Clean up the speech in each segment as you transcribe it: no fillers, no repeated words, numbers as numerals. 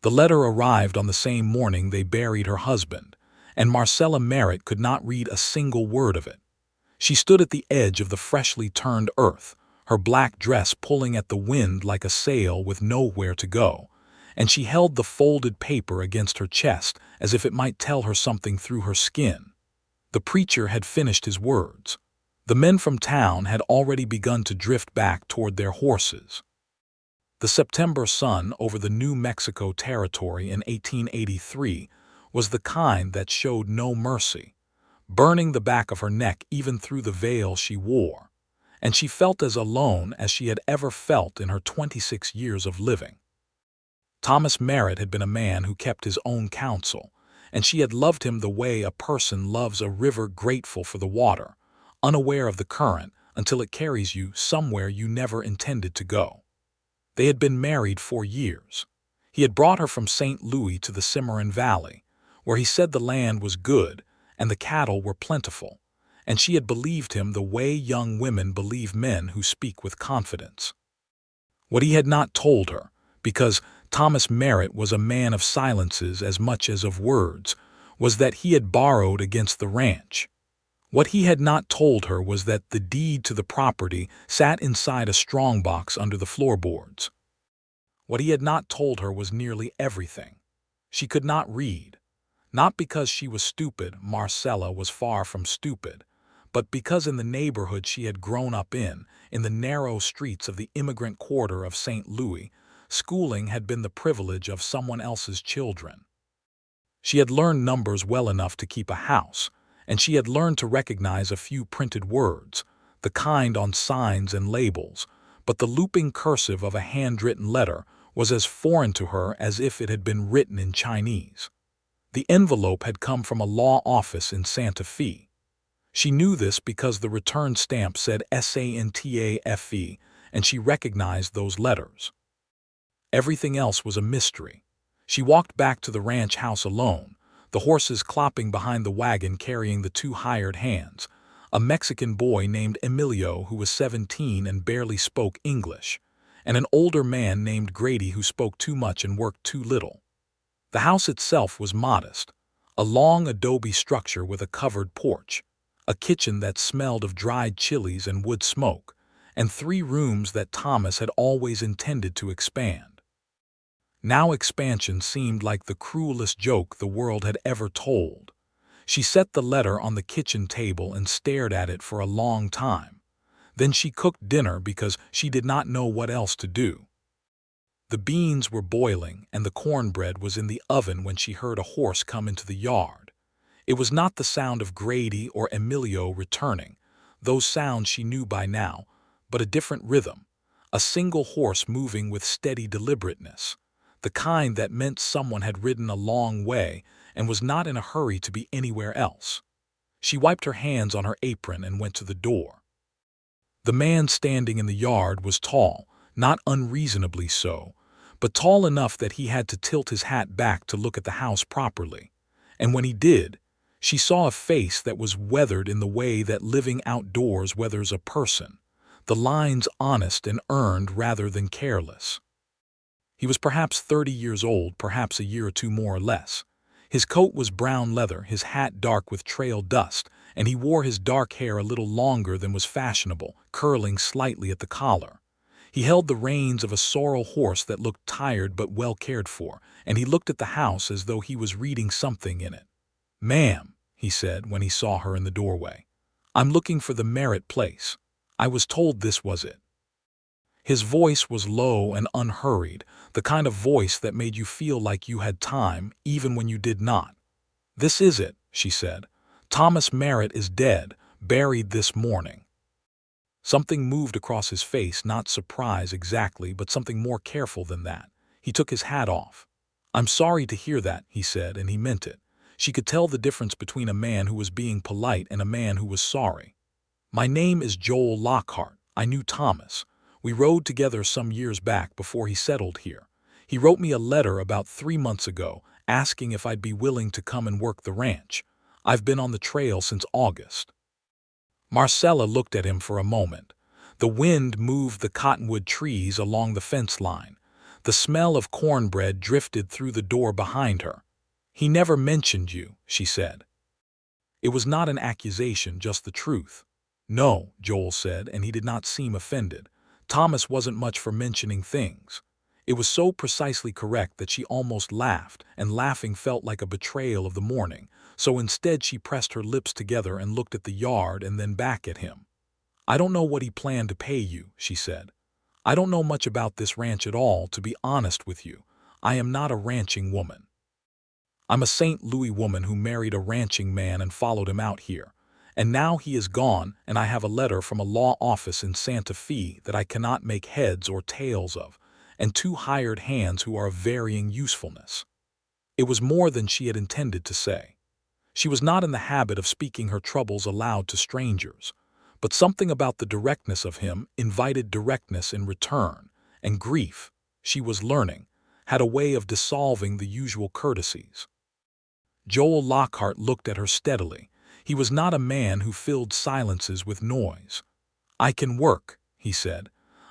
The letter arrived on the same morning they buried her husband, and Marcella Merritt could not read a single word of it. She stood at the edge of the freshly turned earth, her black dress pulling at the wind like a sail with nowhere to go, and she held the folded paper against her chest as if it might tell her something through her skin. The preacher had finished his words. The men from town had already begun to drift back toward their horses. The September sun over the New Mexico territory in 1883 was the kind that showed no mercy, burning the back of her neck even through the veil she wore, and she felt as alone as she had ever felt in her 26 years of living. Thomas Merritt had been a man who kept his own counsel, and she had loved him the way a person loves a river, grateful for the water, unaware of the current until it carries you somewhere you never intended to go. They had been married 4 years. He had brought her from St. Louis to the Cimarron Valley, where he said the land was good and the cattle were plentiful, and she had believed him the way young women believe men who speak with confidence. What he had not told her, because Thomas Merritt was a man of silences as much as of words, was that he had borrowed against the ranch. What he had not told her was that the deed to the property sat inside a strongbox under the floorboards. What he had not told her was nearly everything. She could not read. Not because she was stupid, Marcella was far from stupid, but because in the neighborhood she had grown up in the narrow streets of the immigrant quarter of St. Louis, schooling had been the privilege of someone else's children. She had learned numbers well enough to keep a house, and she had learned to recognize a few printed words, the kind on signs and labels, but the looping cursive of a handwritten letter was as foreign to her as if it had been written in Chinese. The envelope had come from a law office in Santa Fe. She knew this because the return stamp said SANTAFE, and she recognized those letters. Everything else was a mystery. She walked back to the ranch house alone, the horses clopping behind the wagon carrying the 2 hired hands, a Mexican boy named Emilio who was 17 and barely spoke English, and an older man named Grady who spoke too much and worked too little. The house itself was modest, a long adobe structure with a covered porch, a kitchen that smelled of dried chilies and wood smoke, and 3 rooms that Thomas had always intended to expand. Now expansion seemed like the cruelest joke the world had ever told. She set the letter on the kitchen table and stared at it for a long time. Then she cooked dinner because she did not know what else to do. The beans were boiling and the cornbread was in the oven when she heard a horse come into the yard. It was not the sound of Grady or Emilio returning, those sounds she knew by now, but a different rhythm, a single horse moving with steady deliberateness, the kind that meant someone had ridden a long way and was not in a hurry to be anywhere else. She wiped her hands on her apron and went to the door. The man standing in the yard was tall, not unreasonably so, but tall enough that he had to tilt his hat back to look at the house properly, and when he did, she saw a face that was weathered in the way that living outdoors weathers a person, the lines honest and earned rather than careless. He was perhaps 30 years old, perhaps a year or 2 more or less. His coat was brown leather, his hat dark with trail dust, and he wore his dark hair a little longer than was fashionable, curling slightly at the collar. He held the reins of a sorrel horse that looked tired but well cared for, and he looked at the house as though he was reading something in it. "Ma'am," he said when he saw her in the doorway, "I'm looking for the Merritt place. I was told this was it." His voice was low and unhurried, the kind of voice that made you feel like you had time, even when you did not. "This is it," she said. "Thomas Merritt is dead, buried this morning." Something moved across his face, not surprise exactly, but something more careful than that. He took his hat off. "I'm sorry to hear that," he said, and he meant it. She could tell the difference between a man who was being polite and a man who was sorry. "My name is Joel Lockhart. I knew Thomas. We rode together some years back before he settled here. He wrote me a letter about 3 months ago asking if I'd be willing to come and work the ranch. I've been on the trail since August." Marcella looked at him for a moment. The wind moved the cottonwood trees along the fence line. The smell of cornbread drifted through the door behind her. "He never mentioned you," she said. It was not an accusation, just the truth. "No," Joel said, and he did not seem offended. Thomas wasn't much for mentioning things. It was so precisely correct that she almost laughed, and laughing felt like a betrayal of the morning, so instead she pressed her lips together and looked at the yard and then back at him. "I don't know what he planned to pay you," she said. "I don't know much about this ranch at all, to be honest with you. I am not a ranching woman. I'm a St. Louis woman who married a ranching man and followed him out here. And now he is gone, and I have a letter from a law office in Santa Fe that I cannot make heads or tails of, and 2 hired hands who are of varying usefulness." It was more than she had intended to say. She was not in the habit of speaking her troubles aloud to strangers, but something about the directness of him invited directness in return, and grief, she was learning, had a way of dissolving the usual courtesies. Joel Lockhart looked at her steadily. He was not a man who filled silences with noise. "I can work," he said.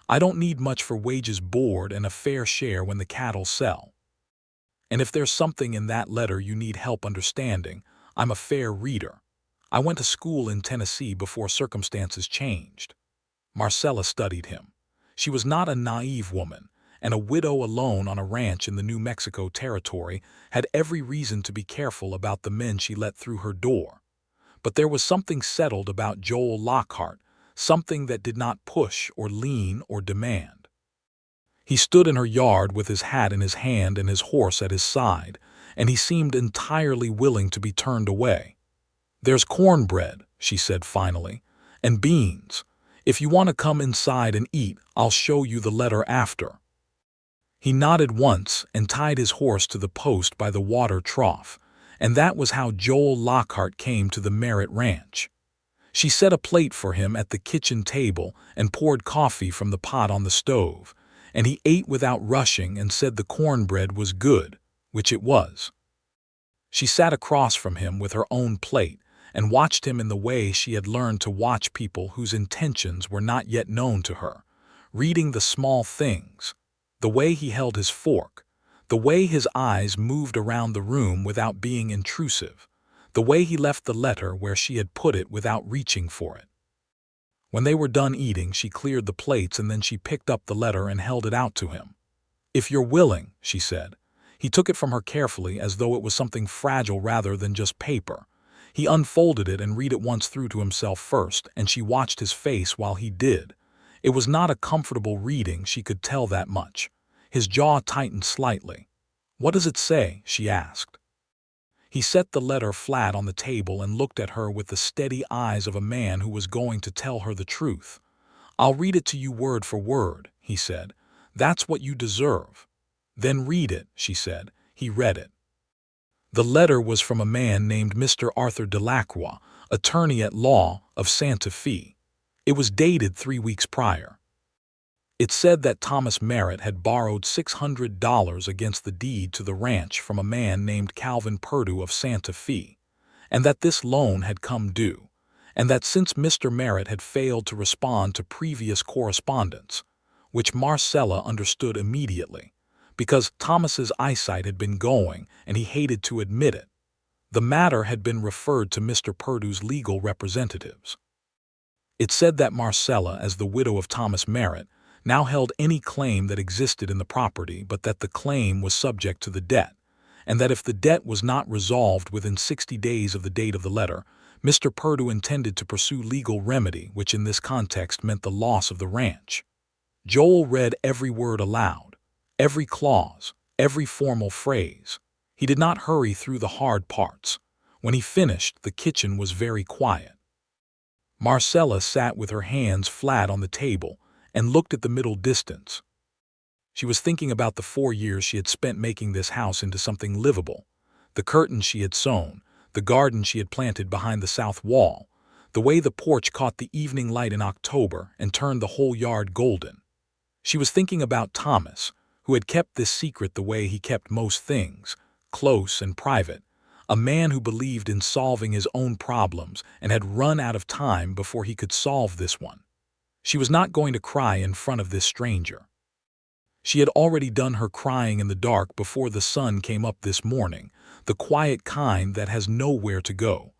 "I don't need much for wages, board, and a fair share when the cattle sell. And if there's something in that letter you need help understanding, I'm a fair reader. I went to school in Tennessee before circumstances changed." Marcella studied him. She was not a naive woman, and a widow alone on a ranch in the New Mexico territory had every reason to be careful about the men she let through her door. But there was something settled about Joel Lockhart, something that did not push or lean or demand. He stood in her yard with his hat in his hand and his horse at his side, and he seemed entirely willing to be turned away. "There's cornbread," she said finally, "and beans. If you want to come inside and eat, I'll show you the letter after." He nodded once and tied his horse to the post by the water trough, and that was how Joel Lockhart came to the Merritt Ranch. She set a plate for him at the kitchen table and poured coffee from the pot on the stove, and he ate without rushing and said the cornbread was good, which it was. She sat across from him with her own plate and watched him in the way she had learned to watch people whose intentions were not yet known to her, reading the small things, the way he held his fork, the way his eyes moved around the room without being intrusive, the way he left the letter where she had put it without reaching for it. When they were done eating, she cleared the plates and then she picked up the letter and held it out to him. "If you're willing," she said. He took it from her carefully as though it was something fragile rather than just paper. He unfolded it and read it once through to himself first, and she watched his face while he did. It was not a comfortable reading, she could tell that much. His jaw tightened slightly. "What does it say?" she asked. He set the letter flat on the table and looked at her with the steady eyes of a man who was going to tell her the truth. "I'll read it to you word for word," he said. "That's what you deserve." "Then read it," she said. He read it. The letter was from a man named Mr. Arthur Delacroix, attorney at law of Santa Fe. It was dated 3 weeks prior. It said that Thomas Merritt had borrowed $600 against the deed to the ranch from a man named Calvin Purdue of Santa Fe, and that this loan had come due, and that since Mr. Merritt had failed to respond to previous correspondence, which Marcella understood immediately, because Thomas's eyesight had been going and he hated to admit it, the matter had been referred to Mr. Purdue's legal representatives. It said that Marcella, as the widow of Thomas Merritt, now held any claim that existed in the property, but that the claim was subject to the debt, and that if the debt was not resolved within 60 days of the date of the letter, Mr. Purdue intended to pursue legal remedy, which in this context meant the loss of the ranch. Joel read every word aloud, every clause, every formal phrase. He did not hurry through the hard parts. When he finished, the kitchen was very quiet. Marcella sat with her hands flat on the table and looked at the middle distance. She was thinking about the 4 years she had spent making this house into something livable, the curtains she had sewn, the garden she had planted behind the south wall, the way the porch caught the evening light in October and turned the whole yard golden. She was thinking about Thomas, who had kept this secret the way he kept most things, close and private, a man who believed in solving his own problems and had run out of time before he could solve this one. She was not going to cry in front of this stranger. She had already done her crying in the dark before the sun came up this morning, the quiet kind that has nowhere to go.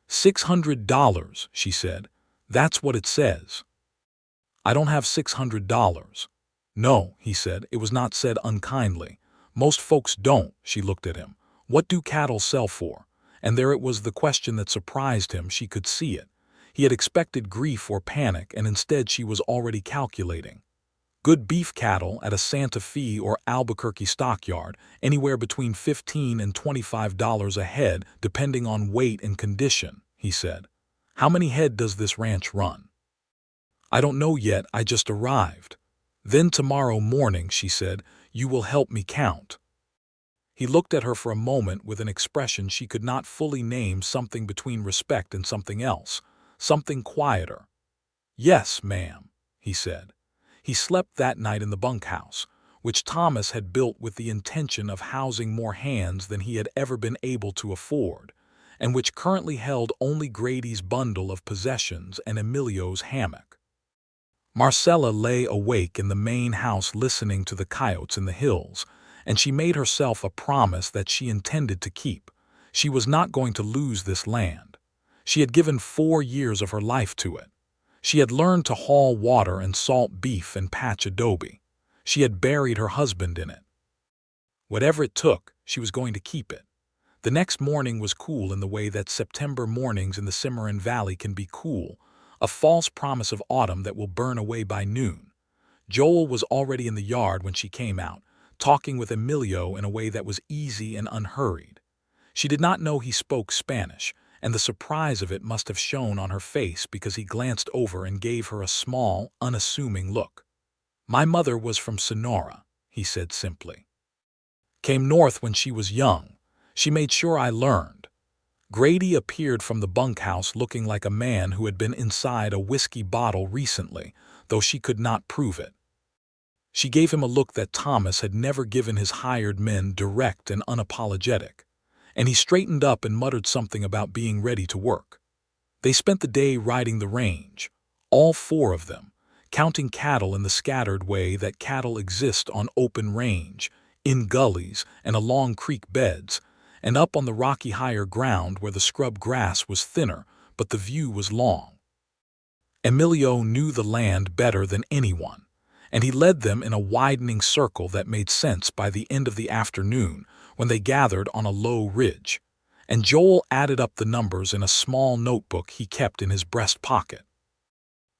$600, she said. That's what it says. I don't have $600. No, he said. It was not said unkindly. Most folks don't, she looked at him. What do cattle sell for? And there it was, the question that surprised him. She could see it. He had expected grief or panic, and instead she was already calculating. Good beef cattle at a Santa Fe or Albuquerque stockyard, anywhere between $15 and $25 a head, depending on weight and condition, he said. How many head does this ranch run? I don't know yet, I just arrived. Then tomorrow morning, she said, you will help me count. He looked at her for a moment with an expression she could not fully name, something between respect and something else, something quieter. Yes, ma'am, he said. He slept that night in the bunkhouse, which Thomas had built with the intention of housing more hands than he had ever been able to afford, and which currently held only Grady's bundle of possessions and Emilio's hammock. Marcella lay awake in the main house listening to the coyotes in the hills, and she made herself a promise that she intended to keep. She was not going to lose this land. She had given 4 years of her life to it. She had learned to haul water and salt beef and patch adobe. She had buried her husband in it. Whatever it took, she was going to keep it. The next morning was cool in the way that September mornings in the Cimarron Valley can be cool, a false promise of autumn that will burn away by noon. Joel was already in the yard when she came out, talking with Emilio in a way that was easy and unhurried. She did not know he spoke Spanish, and the surprise of it must have shown on her face because he glanced over and gave her a small, unassuming look. My mother was from Sonora, he said simply. Came north when she was young. She made sure I learned. Grady appeared from the bunkhouse looking like a man who had been inside a whiskey bottle recently, though she could not prove it. She gave him a look that Thomas had never given his hired men, direct and unapologetic, and he straightened up and muttered something about being ready to work. They spent the day riding the range, all 4 of them, counting cattle in the scattered way that cattle exist on open range, in gullies and along creek beds, and up on the rocky higher ground where the scrub grass was thinner, but the view was long. Emilio knew the land better than anyone, and he led them in a widening circle that made sense by the end of the afternoon when they gathered on a low ridge, and Joel added up the numbers in a small notebook he kept in his breast pocket.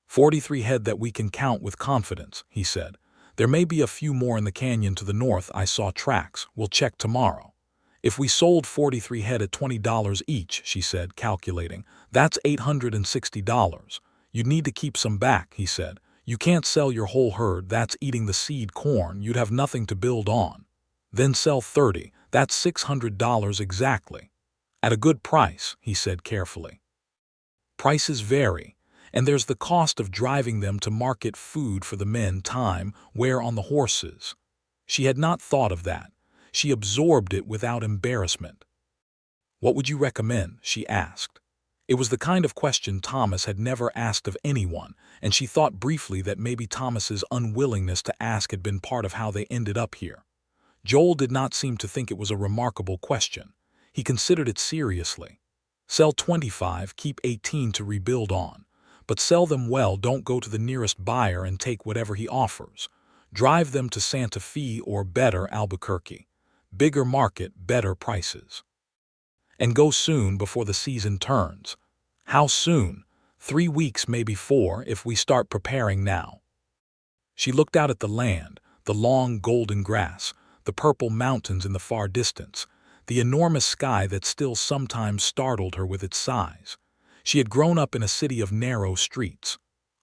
43 head that we can count with confidence, he said. There may be a few more in the canyon to the north. I saw tracks. We'll check tomorrow. If we sold 43 head at $20 each, she said, calculating, that's $860. You'd need to keep some back, he said. You can't sell your whole herd, that's eating the seed corn, you'd have nothing to build on. Then sell 30, that's $600 exactly. At a good price, he said carefully. Prices vary, and there's the cost of driving them to market, food for the men, time, wear on the horses. She had not thought of that. She absorbed it without embarrassment. What would you recommend? She asked. It was the kind of question Thomas had never asked of anyone, and she thought briefly that maybe Thomas's unwillingness to ask had been part of how they ended up here. Joel did not seem to think it was a remarkable question. He considered it seriously. Sell 25, keep 18 to rebuild on. But sell them well, don't go to the nearest buyer and take whatever he offers. Drive them to Santa Fe or better, Albuquerque. Bigger market, better prices. And go soon before the season turns. How soon? 3 weeks, maybe 4, if we start preparing now. She looked out at the land, the long golden grass, the purple mountains in the far distance, the enormous sky that still sometimes startled her with its size. She had grown up in a city of narrow streets.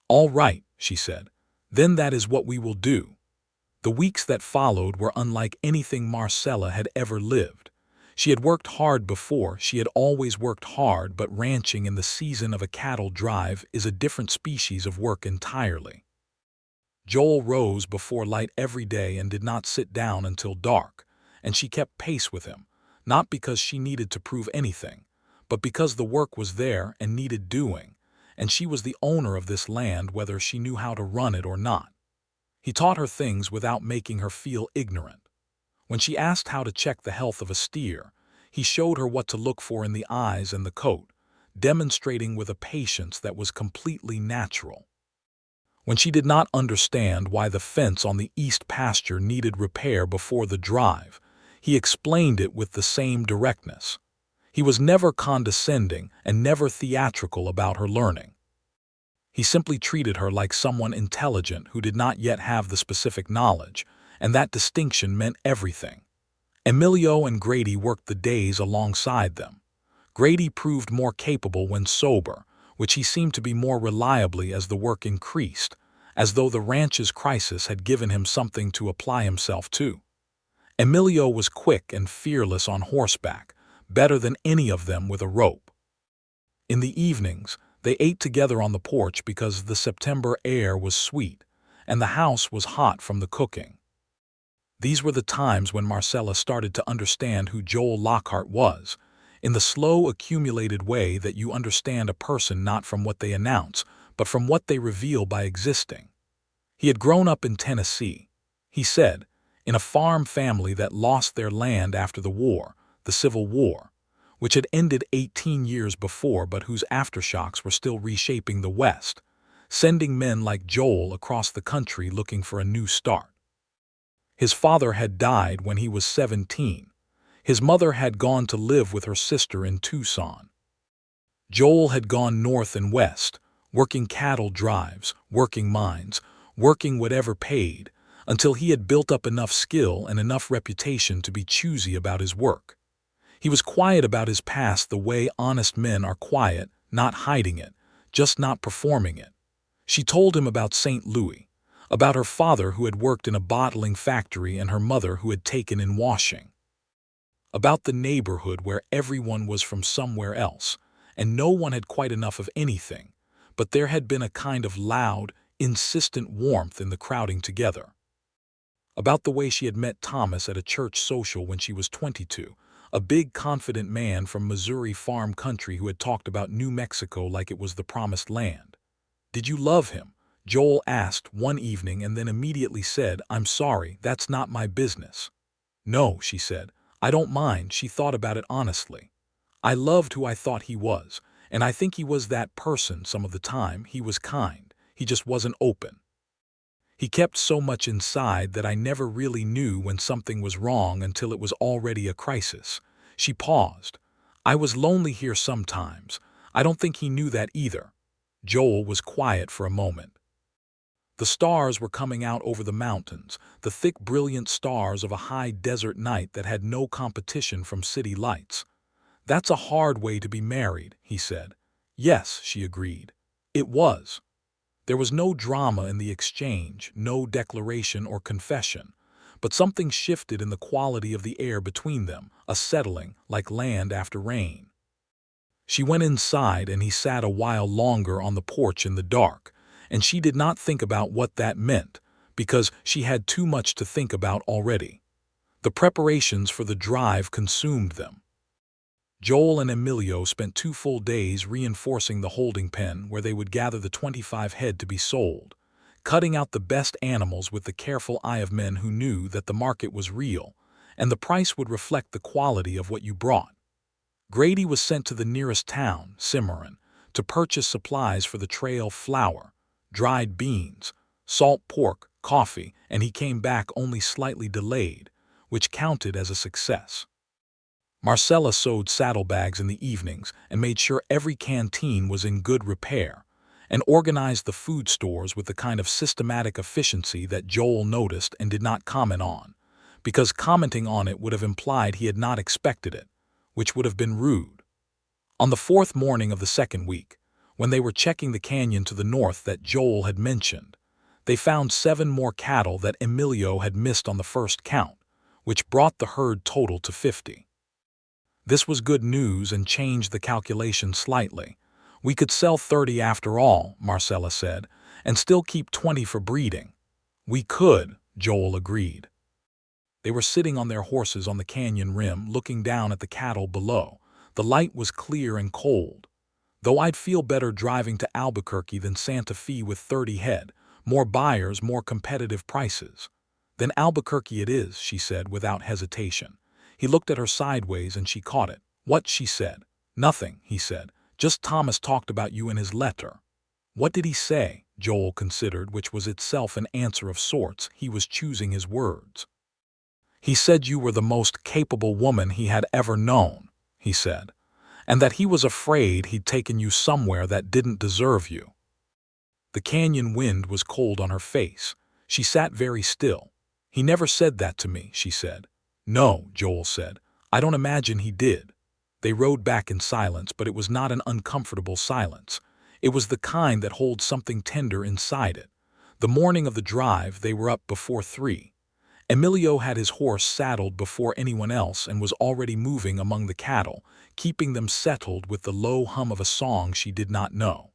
All right, she said. Then that is what we will do. The weeks that followed were unlike anything Marcella had ever lived. She had worked hard before, she had always worked hard, but ranching in the season of a cattle drive is a different species of work entirely. Joel rose before light every day and did not sit down until dark, and she kept pace with him, not because she needed to prove anything, but because the work was there and needed doing, and she was the owner of this land whether she knew how to run it or not. He taught her things without making her feel ignorant. When she asked how to check the health of a steer, he showed her what to look for in the eyes and the coat, demonstrating with a patience that was completely natural. When she did not understand why the fence on the east pasture needed repair before the drive, he explained it with the same directness. He was never condescending and never theatrical about her learning. He simply treated her like someone intelligent who did not yet have the specific knowledge, and that distinction meant everything. Emilio and Grady worked the days alongside them. Grady proved more capable when sober, which he seemed to be more reliably as the work increased, as though the ranch's crisis had given him something to apply himself to. Emilio was quick and fearless on horseback, better than any of them with a rope. In the evenings, they ate together on the porch because the September air was sweet, and the house was hot from the cooking. These were the times when Marcella started to understand who Joel Lockhart was, in the slow, accumulated way that you understand a person not from what they announce, but from what they reveal by existing. He had grown up in Tennessee, he said, in a farm family that lost their land after the war, the Civil War, which had ended 18 years before but whose aftershocks were still reshaping the West, sending men like Joel across the country looking for a new start. His father had died when he was 17. His mother had gone to live with her sister in Tucson. Joel had gone north and west, working cattle drives, working mines, working whatever paid, until he had built up enough skill and enough reputation to be choosy about his work. He was quiet about his past the way honest men are quiet, not hiding it, just not performing it. She told him about St. Louis, about her father who had worked in a bottling factory and her mother who had taken in washing. About the neighborhood where everyone was from somewhere else, and no one had quite enough of anything, but there had been a kind of loud, insistent warmth in the crowding together. About the way she had met Thomas at a church social when she was 22, a big, confident man from Missouri farm country who had talked about New Mexico like it was the promised land. "Did you love him?" Joel asked one evening and then immediately said, "I'm sorry, that's not my business." "No," she said, "I don't mind." She thought about it honestly. "I loved who I thought he was, and I think he was that person some of the time. He was kind. He just wasn't open. He kept so much inside that I never really knew when something was wrong until it was already a crisis." She paused. "I was lonely here sometimes. I don't think he knew that either." Joel was quiet for a moment. The stars were coming out over the mountains, the thick, brilliant stars of a high desert night that had no competition from city lights. "That's a hard way to be married," he said. "Yes," she agreed. It was. There was no drama in the exchange, no declaration or confession, but something shifted in the quality of the air between them, a settling, like land after rain. She went inside and he sat a while longer on the porch in the dark, and she did not think about what that meant, because she had too much to think about already. The preparations for the drive consumed them. Joel and Emilio spent 2 full days reinforcing the holding pen where they would gather the 25 head to be sold, cutting out the best animals with the careful eye of men who knew that the market was real, and the price would reflect the quality of what you brought. Grady was sent to the nearest town, Cimarron, to purchase supplies for the trail: flour, dried beans, salt pork, coffee, and he came back only slightly delayed, which counted as a success. Marcella sewed saddlebags in the evenings and made sure every canteen was in good repair, and organized the food stores with the kind of systematic efficiency that Joel noticed and did not comment on, because commenting on it would have implied he had not expected it, which would have been rude. On the 4th morning of the 2nd week, when they were checking the canyon to the north that Joel had mentioned, they found 7 more cattle that Emilio had missed on the first count, which brought the herd total to 50. This was good news and changed the calculation slightly. "We could sell 30 after all," Marcella said, "and still keep 20 for breeding." "We could," Joel agreed. They were sitting on their horses on the canyon rim, looking down at the cattle below. The light was clear and cold. "Though I'd feel better driving to Albuquerque than Santa Fe with 30 head, More buyers, more competitive prices. Then Albuquerque it is, she said without hesitation. He looked at her sideways and she caught it. What? She said. Nothing, he said. Just Thomas talked about you in his letter. What did he say? Joel considered, which was itself an answer of sorts. He was choosing his words. He said you were the most capable woman he had ever known, he said, and that he was afraid he'd taken you somewhere that didn't deserve you. The canyon wind was cold on her face. She sat very still. He never said that to me, she said. No, Joel said. I don't imagine he did. They rode back in silence, but it was not an uncomfortable silence. It was the kind that holds something tender inside it. The morning of the drive, they were up before 3. Emilio had his horse saddled before anyone else and was already moving among the cattle, keeping them settled with the low hum of a song she did not know.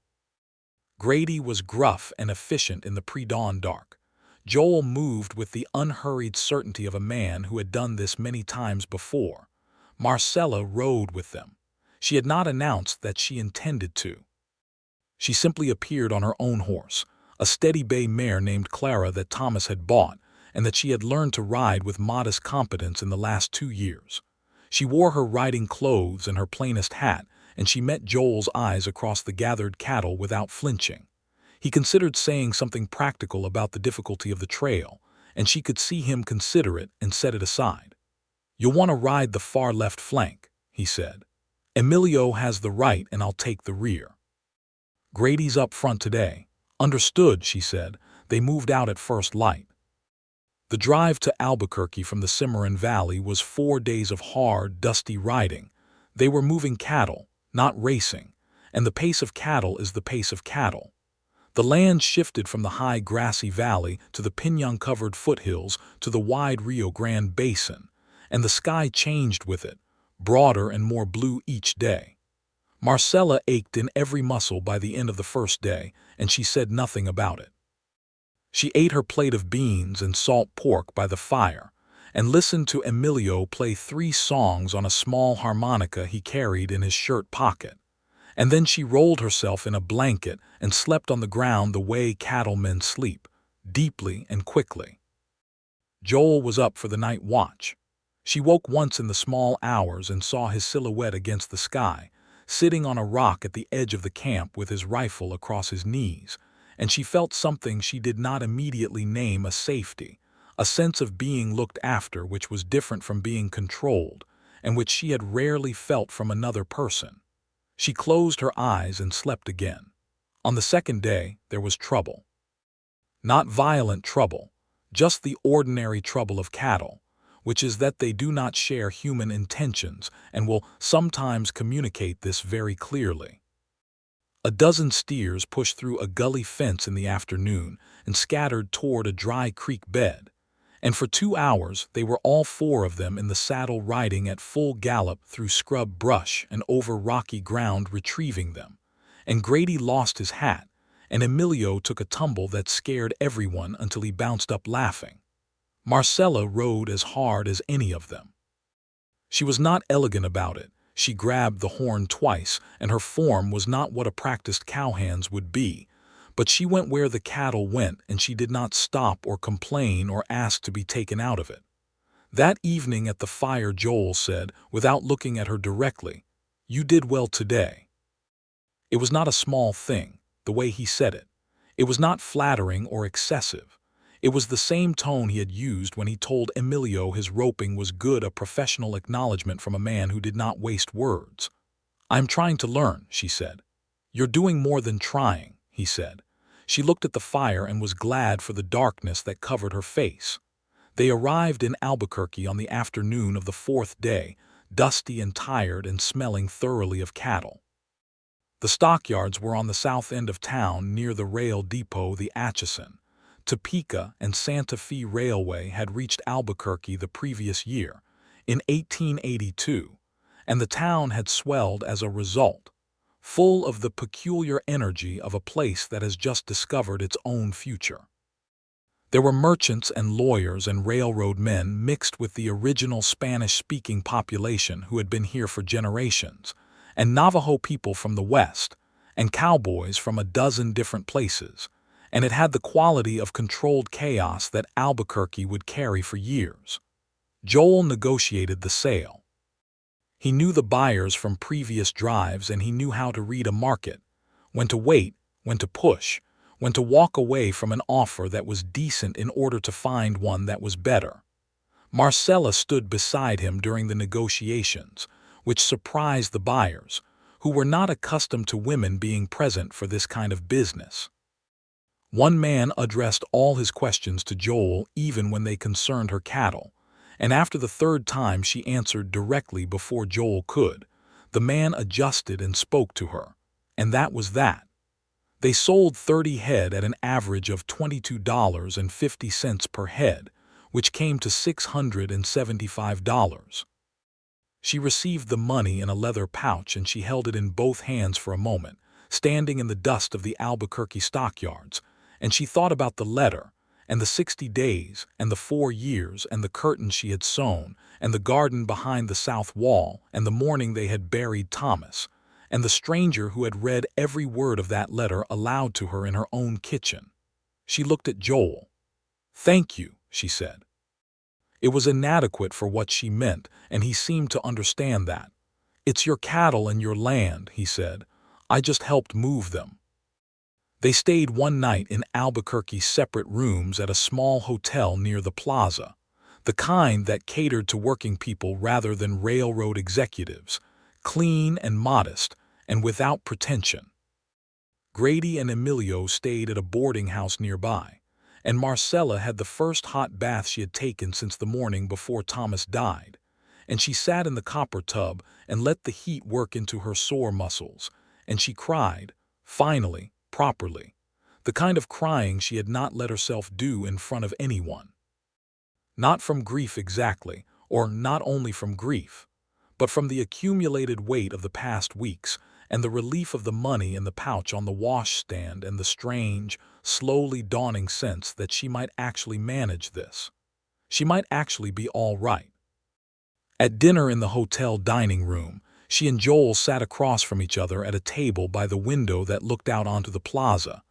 Grady was gruff and efficient in the pre-dawn dark. Joel moved with the unhurried certainty of a man who had done this many times before. Marcella rode with them. She had not announced that she intended to. She simply appeared on her own horse, a steady bay mare named Clara that Thomas had bought, and that she had learned to ride with modest competence in the last 2 years. She wore her riding clothes and her plainest hat, and she met Joel's eyes across the gathered cattle without flinching. He considered saying something practical about the difficulty of the trail, and she could see him consider it and set it aside. You'll want to ride the far left flank, he said. Emilio has the right and I'll take the rear. Grady's up front today. Understood, she said. They moved out at first light. The drive to Albuquerque from the Cimarron Valley was 4 days of hard, dusty riding. They were moving cattle, not racing, and the pace of cattle is the pace of cattle. The land shifted from the high grassy valley to the piñon-covered foothills to the wide Rio Grande basin, and the sky changed with it, broader and more blue each day. Marcella ached in every muscle by the end of the first day, and she said nothing about it. She ate her plate of beans and salt pork by the fire, and listened to Emilio play 3 songs on a small harmonica he carried in his shirt pocket. And then she rolled herself in a blanket and slept on the ground the way cattlemen sleep, deeply and quickly. Joel was up for the night watch. She woke once in the small hours and saw his silhouette against the sky, sitting on a rock at the edge of the camp with his rifle across his knees, and she felt something she did not immediately name a safety, a sense of being looked after which was different from being controlled, and which she had rarely felt from another person. She closed her eyes and slept again. On the second day, there was trouble. Not violent trouble, just the ordinary trouble of cattle, which is that they do not share human intentions and will sometimes communicate this very clearly. A dozen steers pushed through a gully fence in the afternoon and scattered toward a dry creek bed, and for 2 hours they were all 4 of them in the saddle riding at full gallop through scrub brush and over rocky ground retrieving them, and Grady lost his hat, and Emilio took a tumble that scared everyone until he bounced up laughing. Marcella rode as hard as any of them. She was not elegant about it. She grabbed the horn twice, and her form was not what a practiced cowhand's would be, but she went where the cattle went, and she did not stop or complain or ask to be taken out of it. That evening at the fire, Joel said, without looking at her directly, "You did well today." It was not a small thing, the way he said it. It was not flattering or excessive. It was the same tone he had used when he told Emilio his roping was good, a professional acknowledgement from a man who did not waste words. "I'm trying to learn," she said. "You're doing more than trying," he said. She looked at the fire and was glad for the darkness that covered her face. They arrived in Albuquerque on the afternoon of the 4th day, dusty and tired and smelling thoroughly of cattle. The stockyards were on the south end of town near the rail depot, the Atchison. Topeka and Santa Fe Railway had reached Albuquerque the previous year, in 1882, and the town had swelled as a result, full of the peculiar energy of a place that has just discovered its own future. There were merchants and lawyers and railroad men mixed with the original Spanish-speaking population who had been here for generations, and Navajo people from the west, and cowboys from a dozen different places, and it had the quality of controlled chaos that Albuquerque would carry for years. Joel negotiated the sale. He knew the buyers from previous drives, and he knew how to read a market, when to wait, when to push, when to walk away from an offer that was decent in order to find one that was better. Marcella stood beside him during the negotiations, which surprised the buyers, who were not accustomed to women being present for this kind of business. One man addressed all his questions to Joel even when they concerned her cattle, and after the third time she answered directly before Joel could. The man adjusted and spoke to her, and that was that. They sold 30 head at an average of $22.50 per head, which came to $675. She received the money in a leather pouch, and she held it in both hands for a moment, standing in the dust of the Albuquerque stockyards, and she thought about the letter, and the 60 days, and the 4 years, and the curtains she had sewn, and the garden behind the south wall, and the morning they had buried Thomas, and the stranger who had read every word of that letter aloud to her in her own kitchen. She looked at Joel. "Thank you," she said. It was inadequate for what she meant, and he seemed to understand that. "It's your cattle and your land," he said. "I just helped move them." They stayed one night in Albuquerque's separate rooms at a small hotel near the plaza, the kind that catered to working people rather than railroad executives, clean and modest and without pretension. Grady and Emilio stayed at a boarding house nearby, and Marcella had the first hot bath she had taken since the morning before Thomas died, and she sat in the copper tub and let the heat work into her sore muscles, and she cried, finally, properly, the kind of crying she had not let herself do in front of anyone. Not from grief exactly, or not only from grief, but from the accumulated weight of the past weeks, and the relief of the money in the pouch on the washstand, and the strange, slowly dawning sense that she might actually manage this. She might actually be all right. At dinner in the hotel dining room, she and Joel sat across from each other at a table by the window that looked out onto the plaza,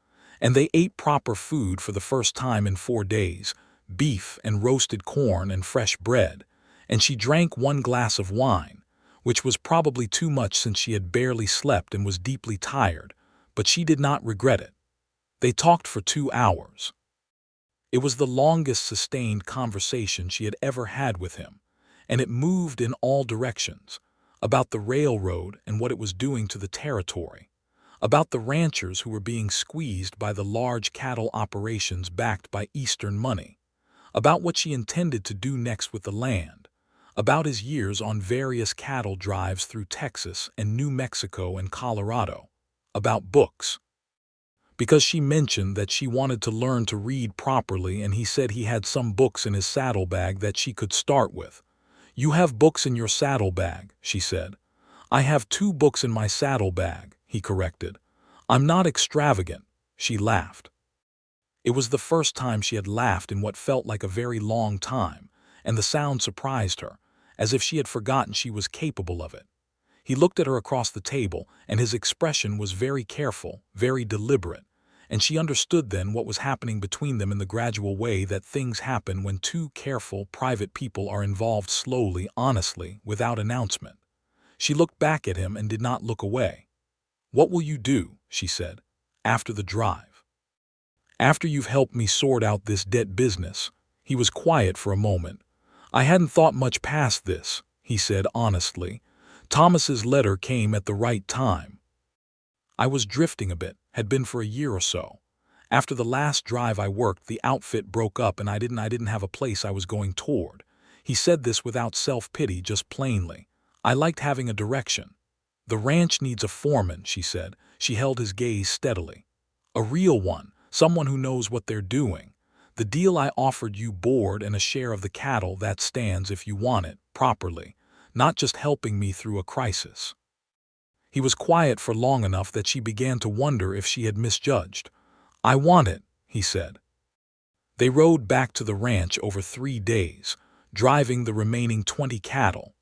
and they ate proper food for the first time in 4 days, beef and roasted corn and fresh bread, and she drank 1 glass of wine, which was probably too much since she had barely slept and was deeply tired, but she did not regret it. They talked for 2 hours. It was the longest sustained conversation she had ever had with him, and it moved in all directions, about the railroad and what it was doing to the territory, about the ranchers who were being squeezed by the large cattle operations backed by Eastern money, about what she intended to do next with the land, about his years on various cattle drives through Texas and New Mexico and Colorado, about books. Because she mentioned that she wanted to learn to read properly, and he said he had some books in his saddlebag that she could start with. "You have books in your saddlebag," she said. "I have 2 books in my saddlebag," he corrected. "I'm not extravagant," she laughed. It was the first time she had laughed in what felt like a very long time, and the sound surprised her, as if she had forgotten she was capable of it. He looked at her across the table, and his expression was very careful, very deliberate, and she understood then what was happening between them in the gradual way that things happen when 2 careful, private people are involved slowly, honestly, without announcement. She looked back at him and did not look away. "What will you do," she said, "after the drive? After you've helped me sort out this debt business?" He was quiet for a moment. "I hadn't thought much past this," he said honestly. "Thomas's letter came at the right time. I was drifting a bit, had been for a year or so. After the last drive I worked, the outfit broke up, and I didn't have a place I was going toward." He said this without self-pity, just plainly. "I liked having a direction. The ranch needs a foreman," she said. She held his gaze steadily. "A real one, someone who knows what they're doing. The deal I offered you, board and a share of the cattle, that stands if you want it, properly, not just helping me through a crisis." He was quiet for long enough that she began to wonder if she had misjudged. "I want it," he said. They rode back to the ranch over 3 days, driving the remaining 20 cattle.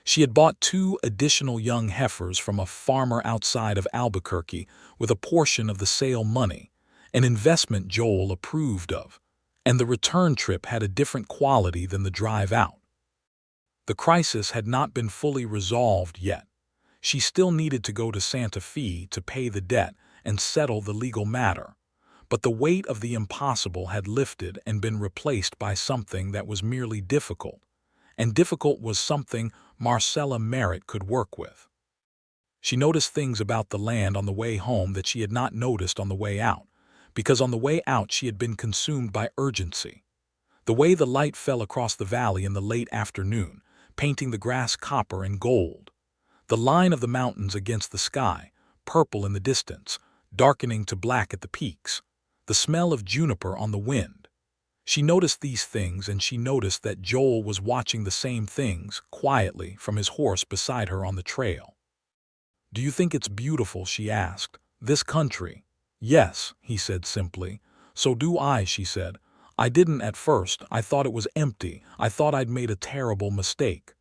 She had bought 2 additional young heifers from a farmer outside of Albuquerque with a portion of the sale money, an investment Joel approved of, and the return trip had a different quality than the drive out. The crisis had not been fully resolved yet. She still needed to go to Santa Fe to pay the debt and settle the legal matter, but the weight of the impossible had lifted and been replaced by something that was merely difficult, and difficult was something Marcella Merritt could work with. She noticed things about the land on the way home that she had not noticed on the way out, because on the way out she had been consumed by urgency. The way the light fell across the valley in the late afternoon, painting the grass copper and gold. The line of the mountains against the sky, purple in the distance, darkening to black at the peaks. The smell of juniper on the wind. She noticed these things, and she noticed that Joel was watching the same things, quietly, from his horse beside her on the trail. "Do you think it's beautiful?" she asked. "This country?" "Yes," he said simply. "So do I," she said. "I didn't at first. I thought it was empty. I thought I'd made a terrible mistake."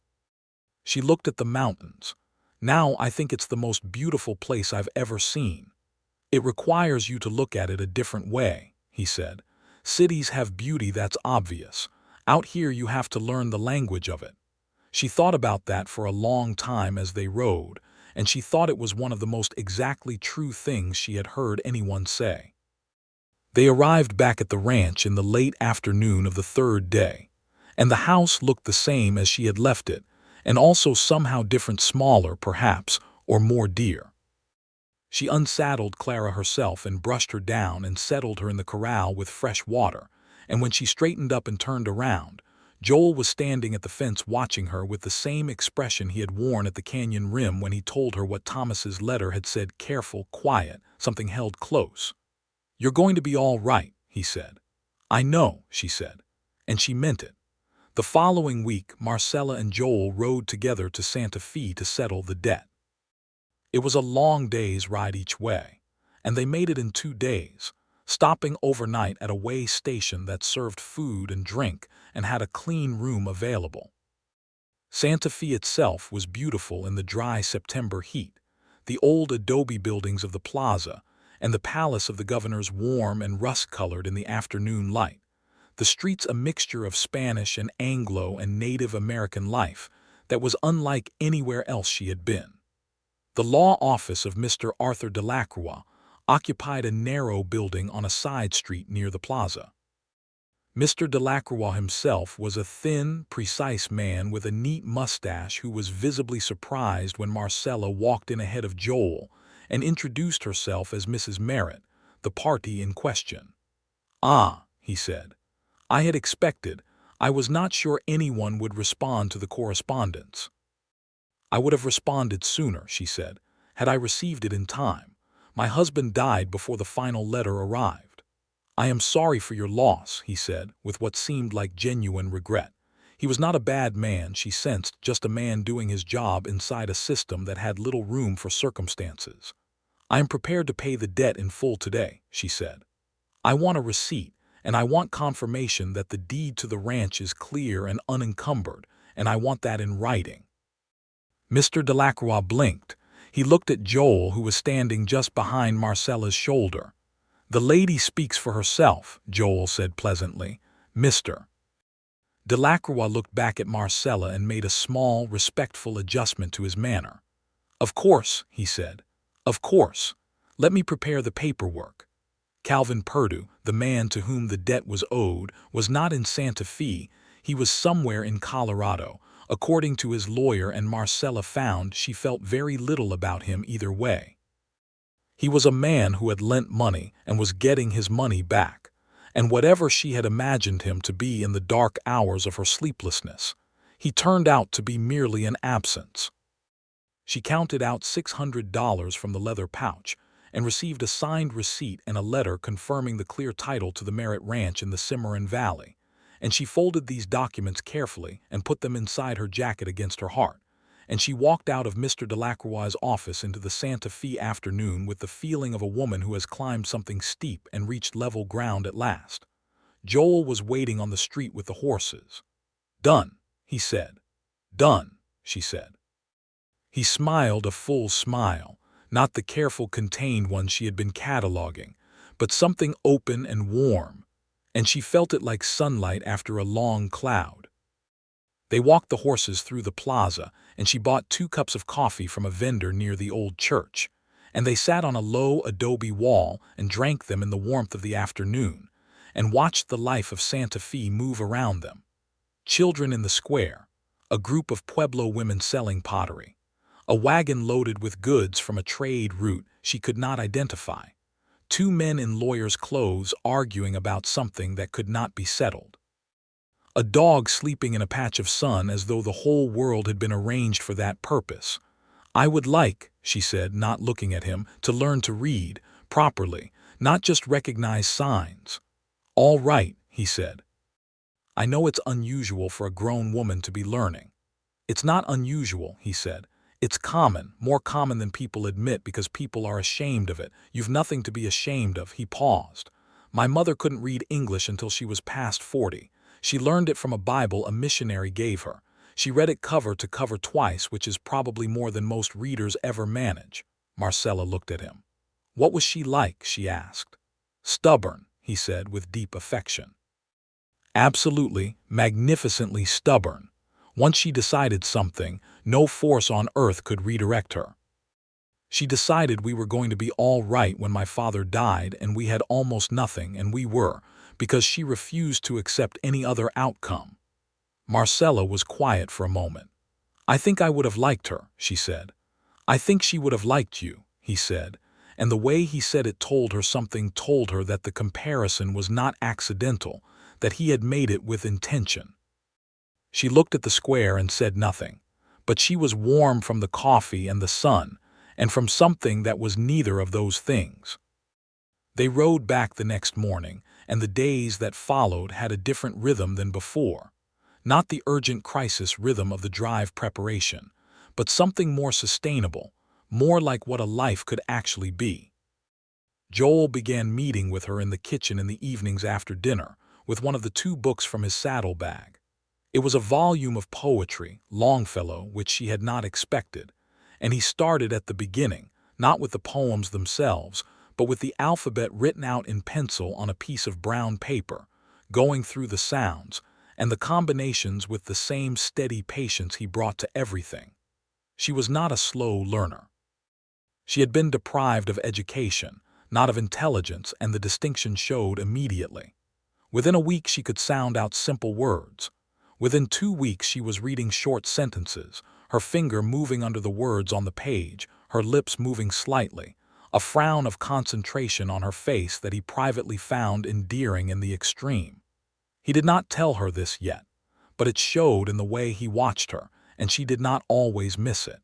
She looked at the mountains. "Now I think it's the most beautiful place I've ever seen." "It requires you to look at it a different way," he said. "Cities have beauty that's obvious. Out here you have to learn the language of it." She thought about that for a long time as they rode, and she thought it was one of the most exactly true things she had heard anyone say. They arrived back at the ranch in the late afternoon of the third day, and the house looked the same as she had left it, and also somehow different, smaller perhaps, or more dear. She unsaddled Clara herself and brushed her down and settled her in the corral with fresh water, and when she straightened up and turned around, Joel was standing at the fence watching her with the same expression he had worn at the canyon rim when he told her what Thomas's letter had said: careful, quiet, something held close. "You're going to be all right," he said. "I know," she said, and she meant it. The following week, Marcella and Joel rode together to Santa Fe to settle the debt. It was a long day's ride each way, and they made it in 2 days, stopping overnight at a way station that served food and drink and had a clean room available. Santa Fe itself was beautiful in the dry September heat, the old adobe buildings of the plaza, and the palace of the governors warm and rust-colored in the afternoon light, the streets a mixture of Spanish and Anglo and Native American life that was unlike anywhere else she had been. The law office of Mr. Arthur Delacroix occupied a narrow building on a side street near the plaza. Mr. Delacroix himself was a thin, precise man with a neat mustache who was visibly surprised when Marcella walked in ahead of Joel and introduced herself as Mrs. Merritt, the party in question. "Ah," he said. "I had expected. I was not sure anyone would respond to the correspondence." "I would have responded sooner," she said, "had I received it in time. My husband died before the final letter arrived." "I am sorry for your loss," he said, with what seemed like genuine regret. He was not a bad man, she sensed, just a man doing his job inside a system that had little room for circumstances. "I am prepared to pay the debt in full today," she said. "I want a receipt, and I want confirmation that the deed to the ranch is clear and unencumbered, and I want that in writing." Mr. Delacroix blinked. He looked at Joel, who was standing just behind Marcella's shoulder. "The lady speaks for herself," Joel said pleasantly. "Mr." Delacroix looked back at Marcella and made a small, respectful adjustment to his manner. "Of course," he said. "Of course. Let me prepare the paperwork." Calvin Purdue, the man to whom the debt was owed, was not in Santa Fe. He was somewhere in Colorado, according to his lawyer, and Marcella found she felt very little about him either way. He was a man who had lent money and was getting his money back, and whatever she had imagined him to be in the dark hours of her sleeplessness, he turned out to be merely an absence. She counted out $600 from the leather pouch and received a signed receipt and a letter confirming the clear title to the Merritt Ranch in the Cimarron Valley, and she folded these documents carefully and put them inside her jacket against her heart, and she walked out of Mr. Delacroix's office into the Santa Fe afternoon with the feeling of a woman who has climbed something steep and reached level ground at last. Joel was waiting on the street with the horses. "Done," he said. "Done," she said. He smiled a full smile, not the careful, contained one she had been cataloging, but something open and warm, and she felt it like sunlight after a long cloud. They walked the horses through the plaza, and she bought 2 cups of coffee from a vendor near the old church, and they sat on a low adobe wall and drank them in the warmth of the afternoon, and watched the life of Santa Fe move around them. Children in the square, a group of Pueblo women selling pottery, a wagon loaded with goods from a trade route she could not identify, 2 men in lawyers' clothes arguing about something that could not be settled. A dog sleeping in a patch of sun as though the whole world had been arranged for that purpose. "I would like," she said, not looking at him, "to learn to read properly, not just recognize signs." "All right," he said. "I know it's unusual for a grown woman to be learning." "It's not unusual," he said. "It's common, more common than people admit because people are ashamed of it. You've nothing to be ashamed of." He paused. "My mother couldn't read English until she was past 40. She learned it from a Bible a missionary gave her. She read it cover to cover twice, which is probably more than most readers ever manage." Marcella looked at him. "What was she like?" she asked. "Stubborn," he said with deep affection. "Absolutely, magnificently stubborn. Once she decided something, no force on earth could redirect her. She decided we were going to be all right when my father died and we had almost nothing, and we were, because she refused to accept any other outcome." Marcella was quiet for a moment. "I think I would have liked her," she said. "I think she would have liked you," he said, and the way he said it told her something, told her that the comparison was not accidental, that he had made it with intention. She looked at the square and said nothing, but she was warm from the coffee and the sun, and from something that was neither of those things. They rode back the next morning, and the days that followed had a different rhythm than before. Not the urgent crisis rhythm of the drive preparation, but something more sustainable, more like what a life could actually be. Joel began meeting with her in the kitchen in the evenings after dinner, with one of the 2 books from his saddlebag. It was a volume of poetry, Longfellow, which she had not expected, and he started at the beginning, not with the poems themselves, but with the alphabet written out in pencil on a piece of brown paper, going through the sounds, and the combinations with the same steady patience he brought to everything. She was not a slow learner. She had been deprived of education, not of intelligence, and the distinction showed immediately. Within a week she could sound out simple words. Within 2 weeks she was reading short sentences, her finger moving under the words on the page, her lips moving slightly, a frown of concentration on her face that he privately found endearing in the extreme. He did not tell her this yet, but it showed in the way he watched her, and she did not always miss it.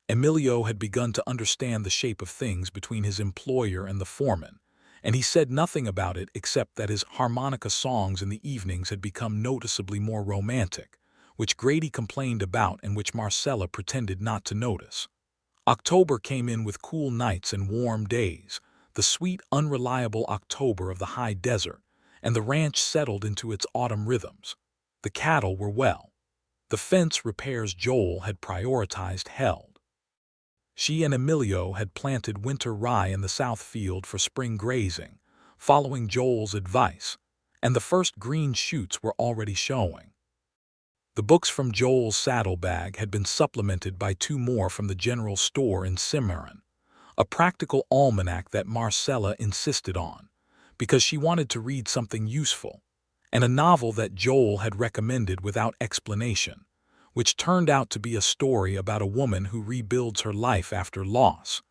Emilio had begun to understand the shape of things between his employer and the foreman, and he said nothing about it except that his harmonica songs in the evenings had become noticeably more romantic, which Grady complained about and which Marcella pretended not to notice. October came in with cool nights and warm days, the sweet, unreliable October of the high desert, and the ranch settled into its autumn rhythms. The cattle were well. The fence repairs Joel had prioritized held. She and Emilio had planted winter rye in the south field for spring grazing, following Joel's advice, and the first green shoots were already showing. The books from Joel's saddlebag had been supplemented by 2 more from the general store in Cimarron, a practical almanac that Marcella insisted on, because she wanted to read something useful, and a novel that Joel had recommended without explanation, which turned out to be a story about a woman who rebuilds her life after loss,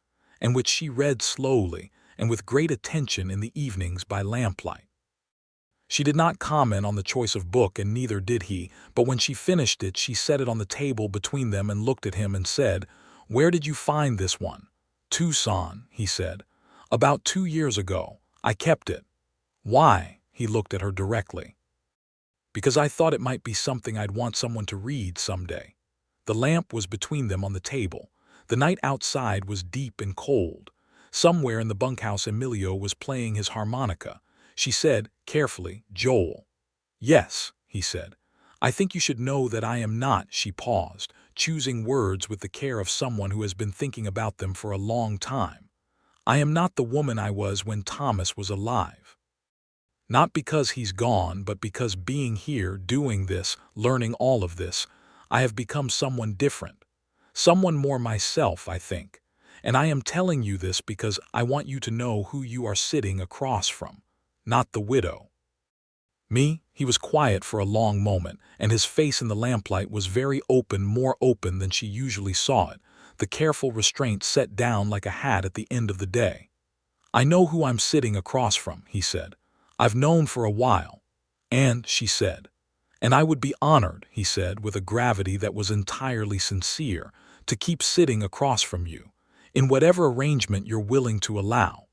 and which she read slowly and with great attention in the evenings by lamplight. She did not comment on the choice of book, and neither did he, but when she finished it she set it on the table between them and looked at him and said, "Where did you find this one?" "Tucson," he said. "About 2 years ago. I kept it." "Why?" He looked at her directly. "Because I thought it might be something I'd want someone to read someday." The lamp was between them on the table. The night outside was deep and cold. Somewhere in the bunkhouse Emilio was playing his harmonica. She said, carefully, "Joel." "Yes," he said. "I think you should know that I am not." She paused, choosing words with the care of someone who has been thinking about them for a long time. I am not the woman I was when Thomas was alive. Not because he's gone, but because being here, doing this, learning all of this, I have become someone different. Someone more myself, I think. And I am telling you this because I want you to know who you are sitting across from, not the widow. Me? He was quiet for a long moment, and his face in the lamplight was very open, more open than she usually saw it, the careful restraint set down like a hat at the end of the day. I know who I'm sitting across from, he said. I've known for a while. And, she said. And I would be honored, he said, with a gravity that was entirely sincere, to keep sitting across from you, in whatever arrangement you're willing to allow.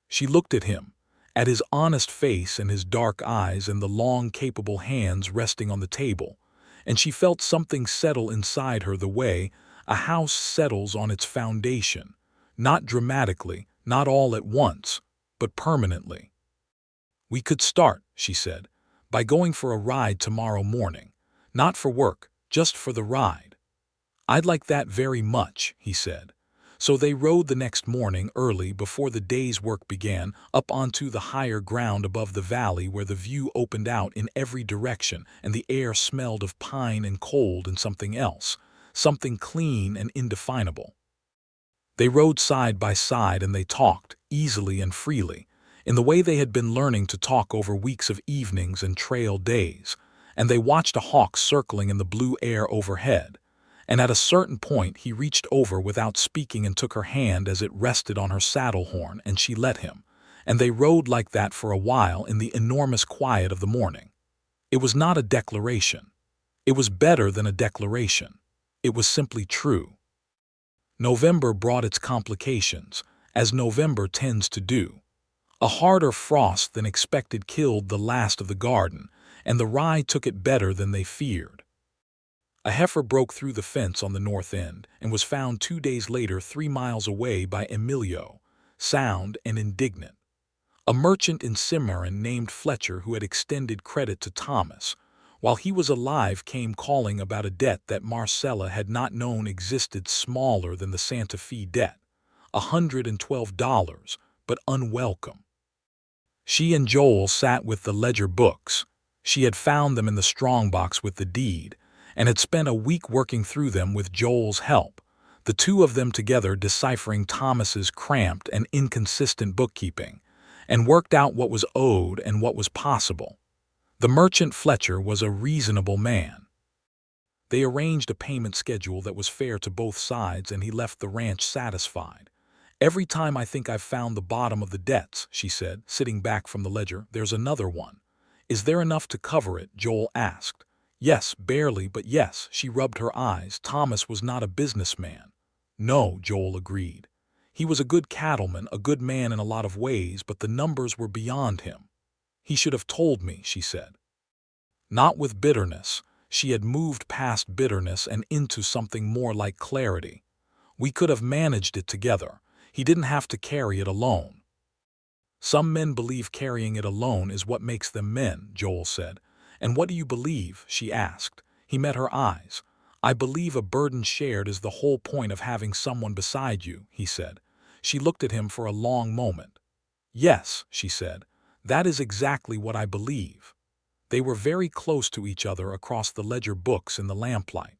She looked at him, at his honest face and his dark eyes and the long, capable hands resting on the table, and she felt something settle inside her the way a house settles on its foundation, not dramatically, not all at once, but permanently. We could start, she said, by going for a ride tomorrow morning, not for work, just for the ride. I'd like that very much, he said. So they rode the next morning early before the day's work began up onto the higher ground above the valley where the view opened out in every direction and the air smelled of pine and cold and something else, something clean and indefinable. They rode side by side and they talked, easily and freely, in the way they had been learning to talk over weeks of evenings and trail days, and they watched a hawk circling in the blue air overhead. And at a certain point he reached over without speaking and took her hand as it rested on her saddle horn, and she let him, and they rode like that for a while in the enormous quiet of the morning. It was not a declaration. It was better than a declaration. It was simply true. November brought its complications, as November tends to do. A harder frost than expected killed the last of the garden, and the rye took it better than they feared. A heifer broke through the fence on the north end and was found 2 days later 3 miles away by Emilio, sound and indignant. A merchant in Cimarron named Fletcher, who had extended credit to Thomas, while he was alive, came calling about a debt that Marcella had not known existed, smaller than the Santa Fe debt, $112, but unwelcome. She and Joel sat with the ledger books. She had found them in the strongbox with the deed, and had spent a week working through them with Joel's help, the two of them together deciphering Thomas's cramped and inconsistent bookkeeping, and worked out what was owed and what was possible. The merchant Fletcher was a reasonable man. They arranged a payment schedule that was fair to both sides, and he left the ranch satisfied. Every time I think I've found the bottom of the debts, she said, sitting back from the ledger, there's another one. Is there enough to cover it? Joel asked. Yes, barely, but yes, she rubbed her eyes. Thomas was not a businessman. No, Joel agreed. He was a good cattleman, a good man in a lot of ways, but the numbers were beyond him. He should have told me, she said. Not with bitterness. She had moved past bitterness and into something more like clarity. We could have managed it together. He didn't have to carry it alone. Some men believe carrying it alone is what makes them men, Joel said. And what do you believe? She asked. He met her eyes. I believe a burden shared is the whole point of having someone beside you, he said. She looked at him for a long moment. Yes, she said, that is exactly what I believe. They were very close to each other across the ledger books in the lamplight.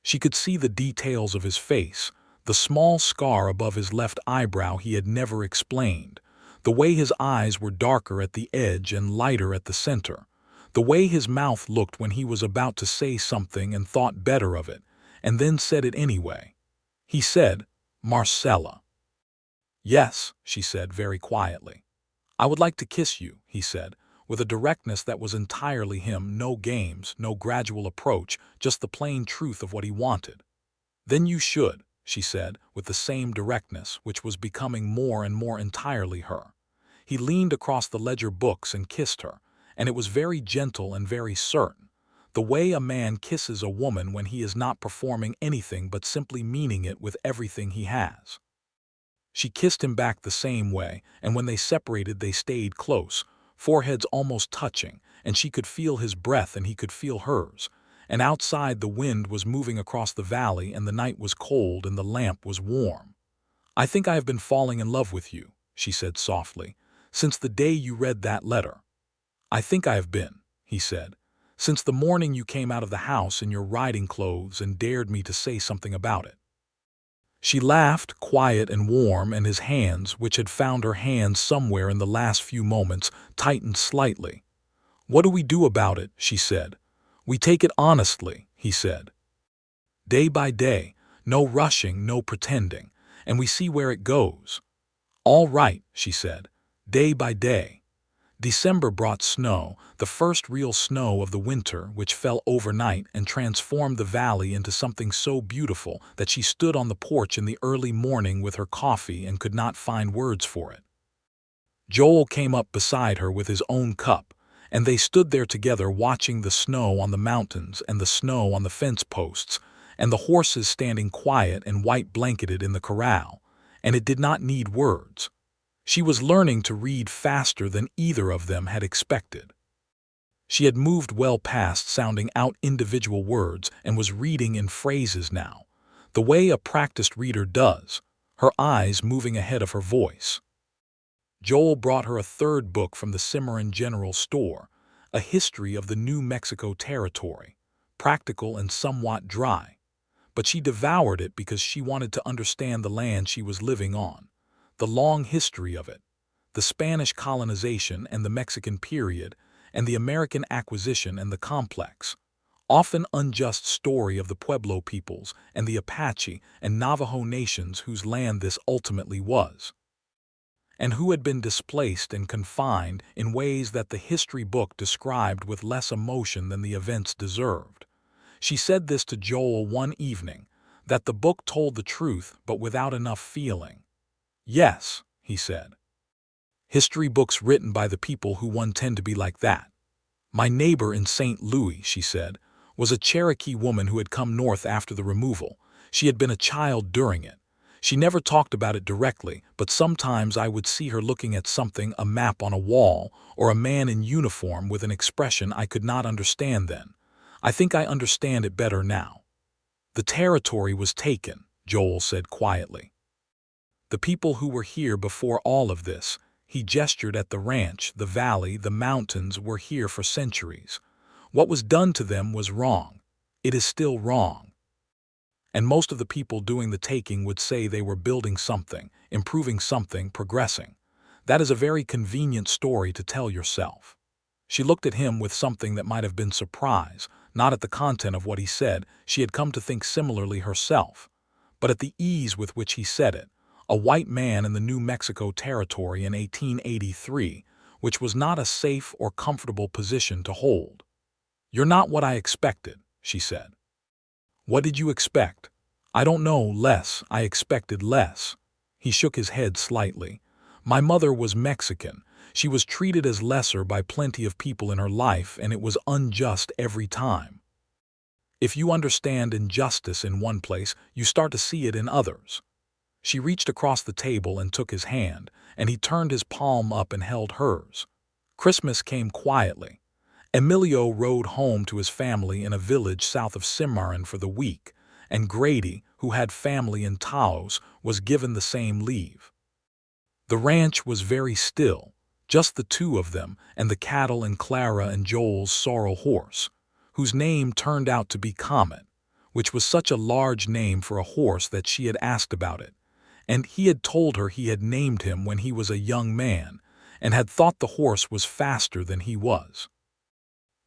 She could see the details of his face, the small scar above his left eyebrow he had never explained, the way his eyes were darker at the edge and lighter at the center, the way his mouth looked when he was about to say something and thought better of it, and then said it anyway. He said, Marcella. Yes, she said very quietly. I would like to kiss you, he said, with a directness that was entirely him, no games, no gradual approach, just the plain truth of what he wanted. Then you should, she said, with the same directness, which was becoming more and more entirely her. He leaned across the ledger books and kissed her, and it was very gentle and very certain, the way a man kisses a woman when he is not performing anything but simply meaning it with everything he has. She kissed him back the same way, and when they separated they stayed close, foreheads almost touching, and she could feel his breath and he could feel hers, and outside the wind was moving across the valley and the night was cold and the lamp was warm. "I think I have been falling in love with you," she said softly, "since the day you read that letter." "I think I have been," he said, "since the morning you came out of the house in your riding clothes and dared me to say something about it." She laughed, quiet and warm, and his hands, which had found her hands somewhere in the last few moments, tightened slightly. "What do we do about it?" she said. "We take it honestly," he said. "Day by day, no rushing, no pretending, and we see where it goes." "All right," she said, "day by day." December brought snow, the first real snow of the winter, which fell overnight and transformed the valley into something so beautiful that she stood on the porch in the early morning with her coffee and could not find words for it. Joel came up beside her with his own cup, and they stood there together watching the snow on the mountains and the snow on the fence posts, and the horses standing quiet and white-blanketed in the corral, and it did not need words. She was learning to read faster than either of them had expected. She had moved well past sounding out individual words and was reading in phrases now, the way a practiced reader does, her eyes moving ahead of her voice. Joel brought her a third book from the Cimarron General Store, a history of the New Mexico Territory, practical and somewhat dry, but she devoured it because she wanted to understand the land she was living on, the long history of it, the Spanish colonization and the Mexican period, and the American acquisition and the complex, often unjust story of the Pueblo peoples and the Apache and Navajo nations whose land this ultimately was, and who had been displaced and confined in ways that the history book described with less emotion than the events deserved. She said this to Joel one evening, that the book told the truth but without enough feeling. "Yes," he said. "History books written by the people who one tend to be like that." "My neighbor in St. Louis," she said, "was a Cherokee woman who had come north after the removal. She had been a child during it. She never talked about it directly, but sometimes I would see her looking at something, a map on a wall, or a man in uniform with an expression I could not understand then. I think I understand it better now." "The territory was taken," Joel said quietly. "The people who were here before all of this," he gestured at the ranch, the valley, the mountains, were here for centuries. "What was done to them was wrong. It is still wrong. And most of the people doing the taking would say they were building something, improving something, progressing. That is a very convenient story to tell yourself." She looked at him with something that might have been surprise, not at the content of what he said. She had come to think similarly herself, but at the ease with which he said it. A white man in the New Mexico Territory in 1883, which was not a safe or comfortable position to hold. "You're not what I expected," she said. "What did you expect?" "I don't know, less. I expected less." He shook his head slightly. "My mother was Mexican. She was treated as lesser by plenty of people in her life, and it was unjust every time. If you understand injustice in one place, you start to see it in others." She reached across the table and took his hand, and he turned his palm up and held hers. Christmas came quietly. Emilio rode home to his family in a village south of Cimarron for the week, and Grady, who had family in Taos, was given the same leave. The ranch was very still, just the two of them and the cattle and Clara and Joel's sorrel horse, whose name turned out to be Comet, which was such a large name for a horse that she had asked about it, and he had told her he had named him when he was a young man and had thought the horse was faster than he was.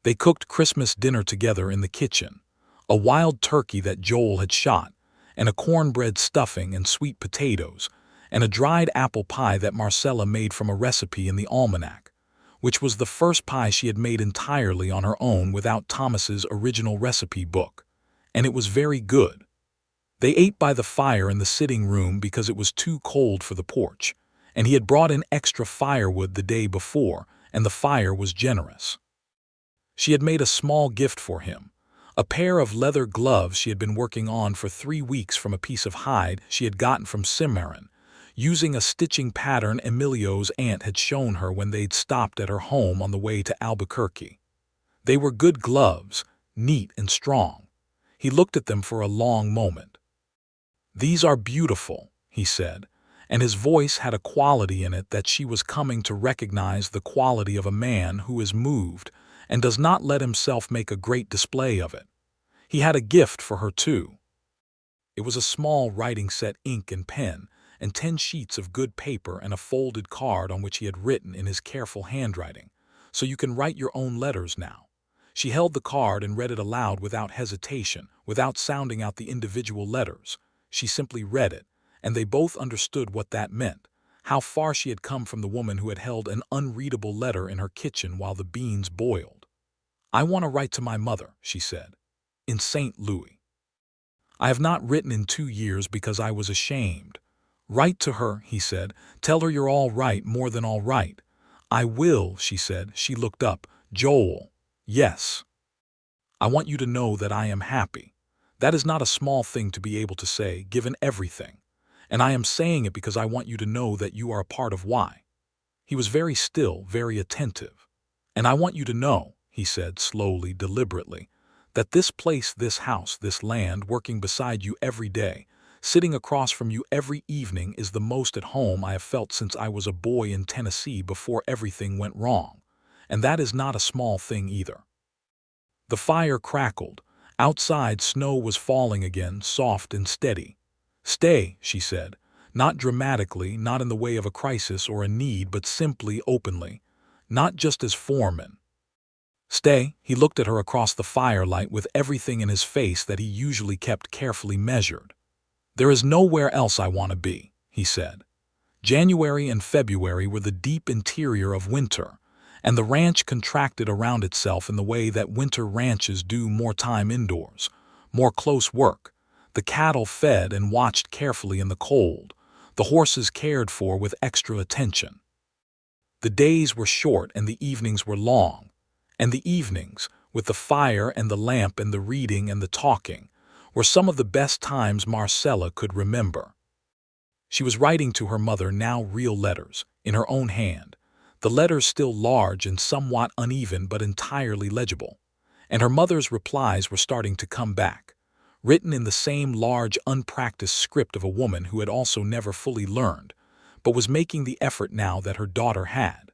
They cooked Christmas dinner together in the kitchen, a wild turkey that Joel had shot, and a cornbread stuffing and sweet potatoes, and a dried apple pie that Marcella made from a recipe in the almanac, which was the first pie she had made entirely on her own without Thomas's original recipe book, and it was very good. They ate by the fire in the sitting room because it was too cold for the porch, and he had brought in extra firewood the day before, and the fire was generous. She had made a small gift for him, a pair of leather gloves she had been working on for 3 weeks from a piece of hide she had gotten from Cimarron, using a stitching pattern Emilio's aunt had shown her when they'd stopped at her home on the way to Albuquerque. They were good gloves, neat and strong. He looked at them for a long moment. "These are beautiful," he said. and his voice had a quality in it that she was coming to recognize the quality of a man who is moved and does not let himself make a great display of it. He had a gift for her, too. It was a small writing set, ink and pen, and 10 sheets of good paper and a folded card on which he had written in his careful handwriting, "So you can write your own letters now." She held the card and read it aloud without hesitation, without sounding out the individual letters. She simply read it, and they both understood what that meant, how far she had come from the woman who had held an unreadable letter in her kitchen while the beans boiled. "I want to write to my mother," she said, "in St. Louis. I have not written in 2 years because I was ashamed." "Write to her," he said. "Tell her you're all right, more than all right." "I will," she said. She looked up. "Joel." "Yes. I want you to know that I am happy. That is not a small thing to be able to say, given everything. And I am saying it because I want you to know that you are a part of why." He was very still, very attentive. "And I want you to know," he said slowly, deliberately, "that this place, this house, this land, working beside you every day, sitting across from you every evening, is the most at home I have felt since I was a boy in Tennessee before everything went wrong. And that is not a small thing either." The fire crackled. Outside, snow was falling again, soft and steady. "Stay," she said, not dramatically, not in the way of a crisis or a need, but simply, openly, not just as foreman. "Stay." He looked at her across the firelight with everything in his face that he usually kept carefully measured. "There is nowhere else I want to be," he said. January and February were the deep interior of winter, and the ranch contracted around itself in the way that winter ranches do, more time indoors, more close work. The cattle fed and watched carefully in the cold, the horses cared for with extra attention. The days were short and the evenings were long, and the evenings, with the fire and the lamp and the reading and the talking, were some of the best times Marcella could remember. She was writing to her mother now, real letters, in her own hand, the letters still large and somewhat uneven but entirely legible, and her mother's replies were starting to come back, written in the same large, unpracticed script of a woman who had also never fully learned, but was making the effort now that her daughter had.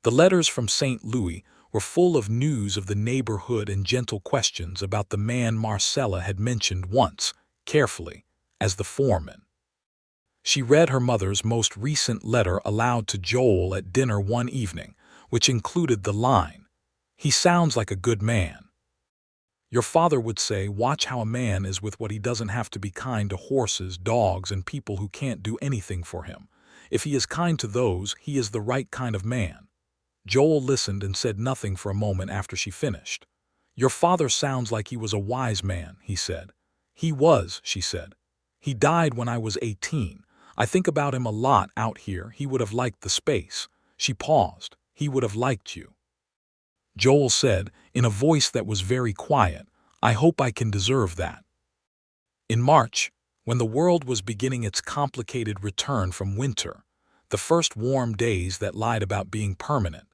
The letters from St. Louis were full of news of the neighborhood and gentle questions about the man Marcella had mentioned once, carefully, as the foreman. She read her mother's most recent letter aloud to Joel at dinner one evening, which included the line, "He sounds like a good man. Your father would say, watch how a man is with what he doesn't have to be kind to horses, dogs, and people who can't do anything for him. If he is kind to those, he is the right kind of man." Joel listened and said nothing for a moment after she finished. "Your father sounds like he was a wise man," he said. "He was," she said. "He died when I was 18. I think about him a lot out here. He would have liked the space." She paused. "He would have liked you." Joel said, in a voice that was very quiet, "I hope I can deserve that." In March, when the world was beginning its complicated return from winter, the first warm days that lied about being permanent,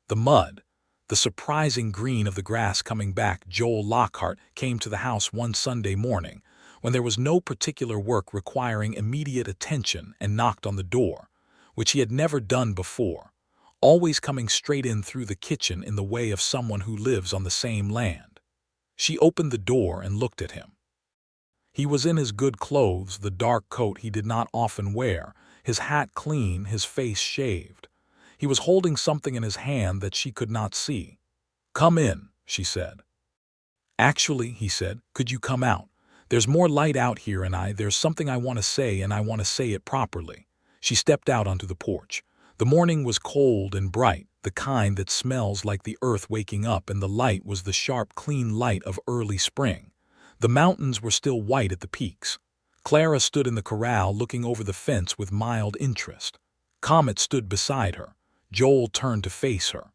the mud, the surprising green of the grass coming back, Joel Lockhart came to the house one Sunday morning, when there was no particular work requiring immediate attention, and knocked on the door, which he had never done before, always coming straight in through the kitchen in the way of someone who lives on the same land. She opened the door and looked at him. He was in his good clothes, the dark coat he did not often wear, his hat clean, his face shaved. He was holding something in his hand that she could not see. "Come in," she said. "Actually," he said, "could you come out? There's more light out here and there's something I want to say, and I want to say it properly." She stepped out onto the porch. The morning was cold and bright, the kind that smells like the earth waking up, and the light was the sharp, clean light of early spring. The mountains were still white at the peaks. Clara stood in the corral looking over the fence with mild interest. Comet stood beside her. Joel turned to face her.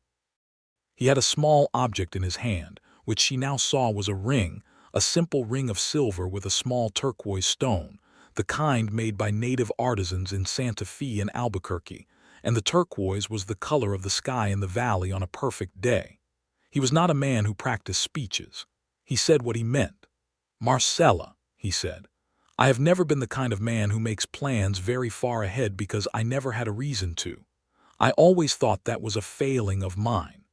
He had a small object in his hand, which she now saw was a ring, a simple ring of silver with a small turquoise stone, the kind made by native artisans in Santa Fe and Albuquerque, and the turquoise was the color of the sky in the valley on a perfect day. He was not a man who practiced speeches. He said what he meant. "Marcella," he said, I have never been the kind of man who makes plans very far ahead because I never had a reason to. I always thought that was a failing of mine.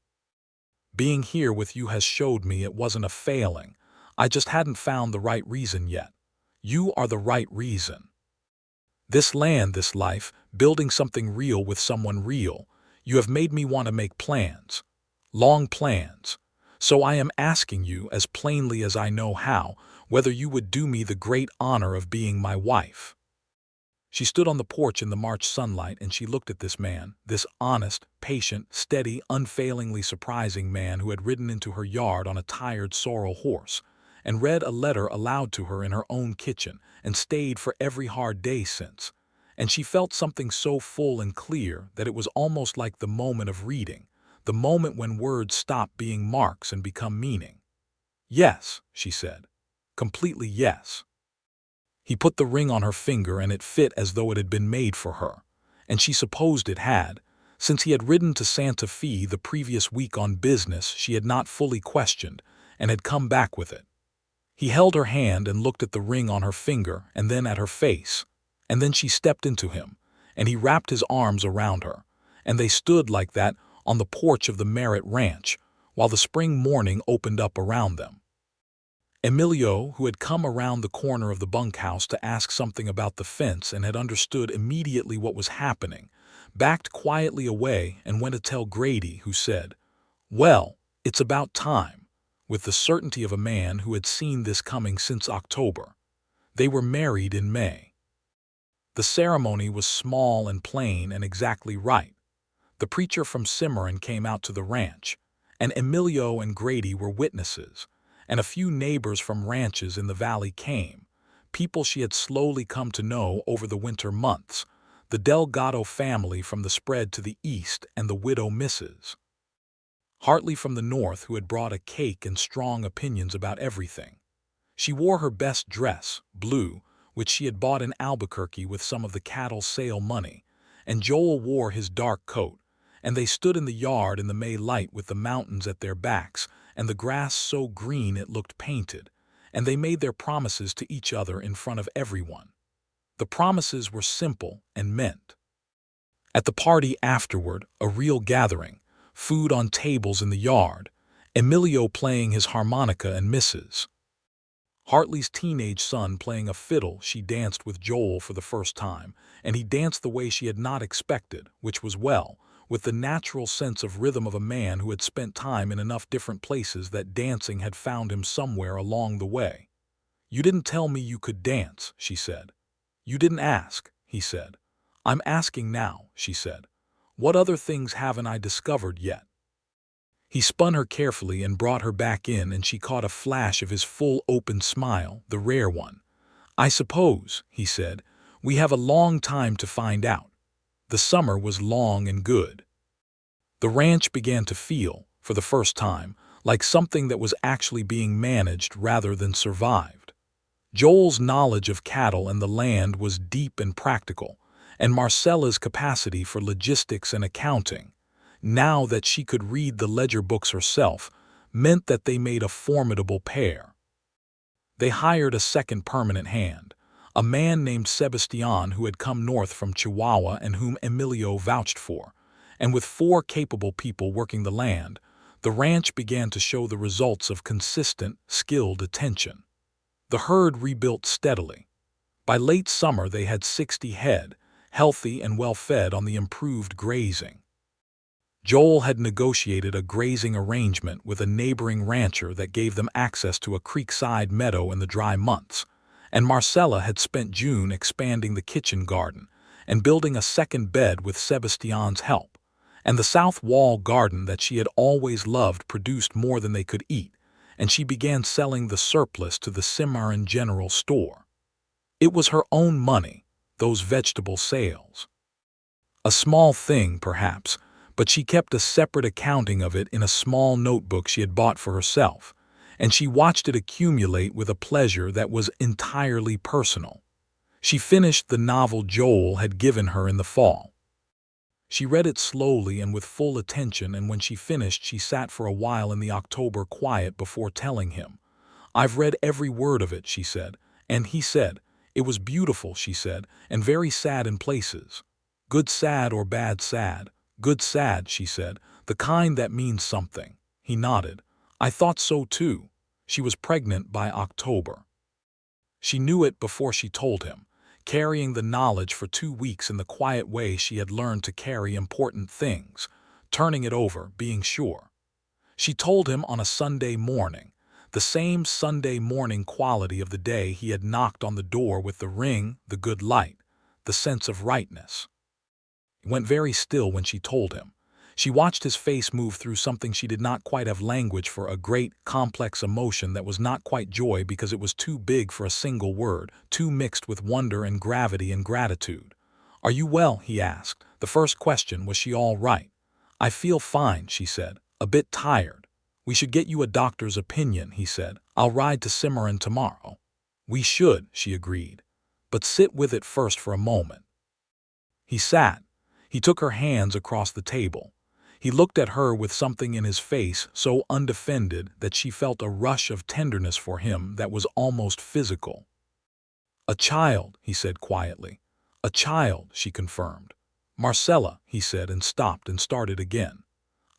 Being here with you has showed me it wasn't a failing. I just hadn't found the right reason yet. You are the right reason. This land, this life, building something real with someone real, you have made me want to make plans. Long plans. So I am asking you, as plainly as I know how, whether you would do me the great honor of being my wife. She stood on the porch in the March sunlight and she looked at this man, this honest, patient, steady, unfailingly surprising man who had ridden into her yard on a tired sorrel horse, and read a letter aloud to her in her own kitchen, and stayed for every hard day since. And she felt something so full and clear that it was almost like the moment of reading, the moment when words stop being marks and become meaning. Yes, she said. Completely yes. He put the ring on her finger and it fit as though it had been made for her, and she supposed it had. Since he had ridden to Santa Fe the previous week on business she had not fully questioned, and had come back with it. He held her hand and looked at the ring on her finger and then at her face, and then she stepped into him, and he wrapped his arms around her, and they stood like that on the porch of the Merritt ranch, while the spring morning opened up around them. Emilio, who had come around the corner of the bunkhouse to ask something about the fence and had understood immediately what was happening, backed quietly away and went to tell Grady, who said, "Well, it's about time," with the certainty of a man who had seen this coming since October. They were married in May. The ceremony was small and plain and exactly right. The preacher from Cimarron came out to the ranch, and Emilio and Grady were witnesses, and a few neighbors from ranches in the valley came, people she had slowly come to know over the winter months, the Delgado family from the spread to the east and the widow Mrs. Hartley from the north, who had brought a cake and strong opinions about everything. She wore her best dress, blue, which she had bought in Albuquerque with some of the cattle sale money, and Joel wore his dark coat, and they stood in the yard in the May light with the mountains at their backs and the grass so green it looked painted, and they made their promises to each other in front of everyone. The promises were simple and meant. At the party afterward, a real gathering, food on tables in the yard, Emilio playing his harmonica and Mrs. Hartley's teenage son playing a fiddle, she danced with Joel for the first time, and he danced the way she had not expected, which was well, with the natural sense of rhythm of a man who had spent time in enough different places that dancing had found him somewhere along the way. "You didn't tell me you could dance," she said. "You didn't ask," he said. "I'm asking now," she said. "What other things haven't I discovered yet?" He spun her carefully and brought her back in, and she caught a flash of his full open smile, the rare one. "I suppose," he said, "we have a long time to find out." The summer was long and good. The ranch began to feel, for the first time, like something that was actually being managed rather than survived. Joel's knowledge of cattle and the land was deep and practical, and Marcella's capacity for logistics and accounting, now that she could read the ledger books herself, meant that they made a formidable pair. They hired a second permanent hand, a man named Sebastian who had come north from Chihuahua and whom Emilio vouched for, and with 4 capable people working the land, the ranch began to show the results of consistent, skilled attention. The herd rebuilt steadily. By late summer they had 60 head, healthy and well-fed on the improved grazing. Joel had negotiated a grazing arrangement with a neighboring rancher that gave them access to a creekside meadow in the dry months, and Marcella had spent June expanding the kitchen garden and building a second bed with Sebastian's help, and the south wall garden that she had always loved produced more than they could eat, and she began selling the surplus to the Cimarron General Store. It was her own money, those vegetable sales. A small thing, perhaps, but she kept a separate accounting of it in a small notebook she had bought for herself, and she watched it accumulate with a pleasure that was entirely personal. She finished the novel Joel had given her in the fall. She read it slowly and with full attention, and when she finished she sat for a while in the October quiet before telling him. "I've read every word of it," she said, and he said, It was beautiful, she said, and very sad in places. Good sad or bad sad? Good sad, she said, the kind that means something. He nodded. I thought so too. She was pregnant by October. She knew it before she told him, carrying the knowledge for 2 weeks in the quiet way she had learned to carry important things, turning it over, being sure. She told him on a Sunday morning, the same Sunday morning quality of the day he had knocked on the door with the ring, the good light, the sense of rightness. He went very still when she told him. She watched his face move through something she did not quite have language for, a great, complex emotion that was not quite joy because it was too big for a single word, too mixed with wonder and gravity and gratitude. Are you well? He asked. The first question, was she all right? I feel fine, she said. A bit tired. We should get you a doctor's opinion, he said. I'll ride to Cimarron tomorrow. We should, she agreed. But sit with it first for a moment. He sat. He took her hands across the table. He looked at her with something in his face so undefended that she felt a rush of tenderness for him that was almost physical. A child, he said quietly. A child, she confirmed. Marcella, he said, and stopped and started again.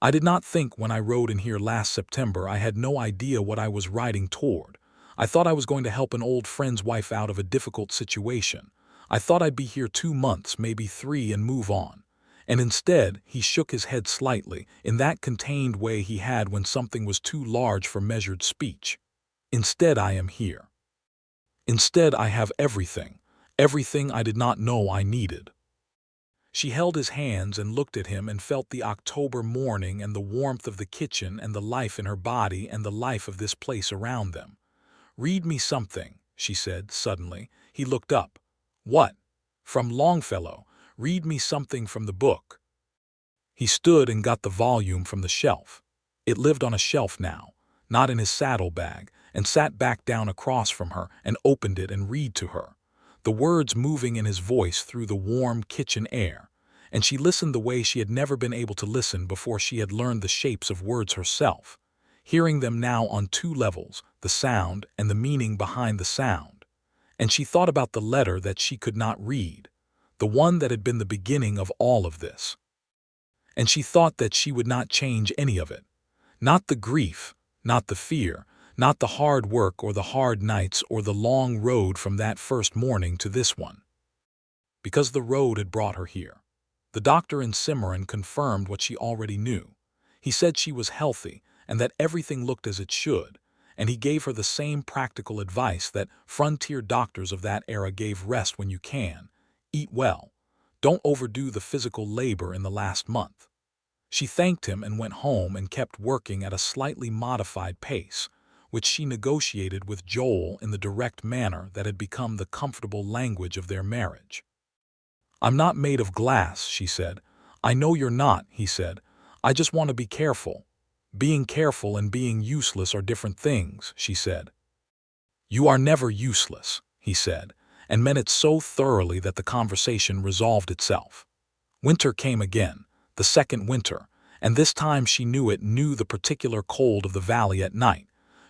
I did not think when I rode in here last September. I had no idea what I was riding toward. I thought I was going to help an old friend's wife out of a difficult situation. I thought I'd be here 2 months, maybe 3, and move on. And instead, he shook his head slightly, in that contained way he had when something was too large for measured speech. Instead, I am here. Instead, I have everything. Everything I did not know I needed. She held his hands and looked at him and felt the October morning and the warmth of the kitchen and the life in her body and the life of this place around them. Read me something, she said suddenly. He looked up. What? From Longfellow. Read me something from the book. He stood and got the volume from the shelf. It lived on a shelf now, not in his saddlebag, and sat back down across from her and opened it and read to her, the words moving in his voice through the warm kitchen air, and she listened the way she had never been able to listen before she had learned the shapes of words herself, hearing them now on 2 levels, the sound and the meaning behind the sound. And she thought about the letter that she could not read, the one that had been the beginning of all of this. And she thought that she would not change any of it. Not the grief, not the fear, not the hard work or the hard nights or the long road from that first morning to this one. Because the road had brought her here. The doctor in Cimarron confirmed what she already knew. He said she was healthy and that everything looked as it should, and he gave her the same practical advice that frontier doctors of that era gave: rest when you can. Eat well. Don't overdo the physical labor in the last month. She thanked him and went home and kept working at a slightly modified pace, which she negotiated with Joel in the direct manner that had become the comfortable language of their marriage. I'm not made of glass, she said. I know you're not, he said. I just want to be careful. Being careful and being useless are different things, she said. You are never useless, he said, and meant it so thoroughly that the conversation resolved itself. Winter came again, the second winter, and this time she knew the particular cold of the valley at night,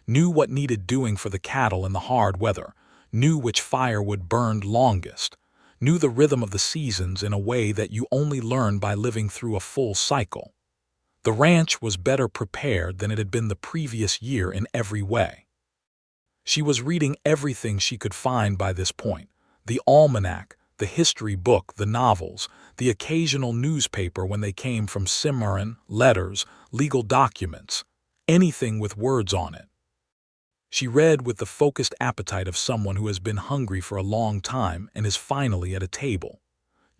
knew what needed doing for the cattle in the hard weather, knew which firewood burned longest, knew the rhythm of the seasons in a way that you only learn by living through a full cycle. The ranch was better prepared than it had been the previous year in every way. She was reading everything she could find by this point: the almanac, the history book, the novels, the occasional newspaper when they came from Cimarron, letters, legal documents, anything with words on it. She read with the focused appetite of someone who has been hungry for a long time and is finally at a table.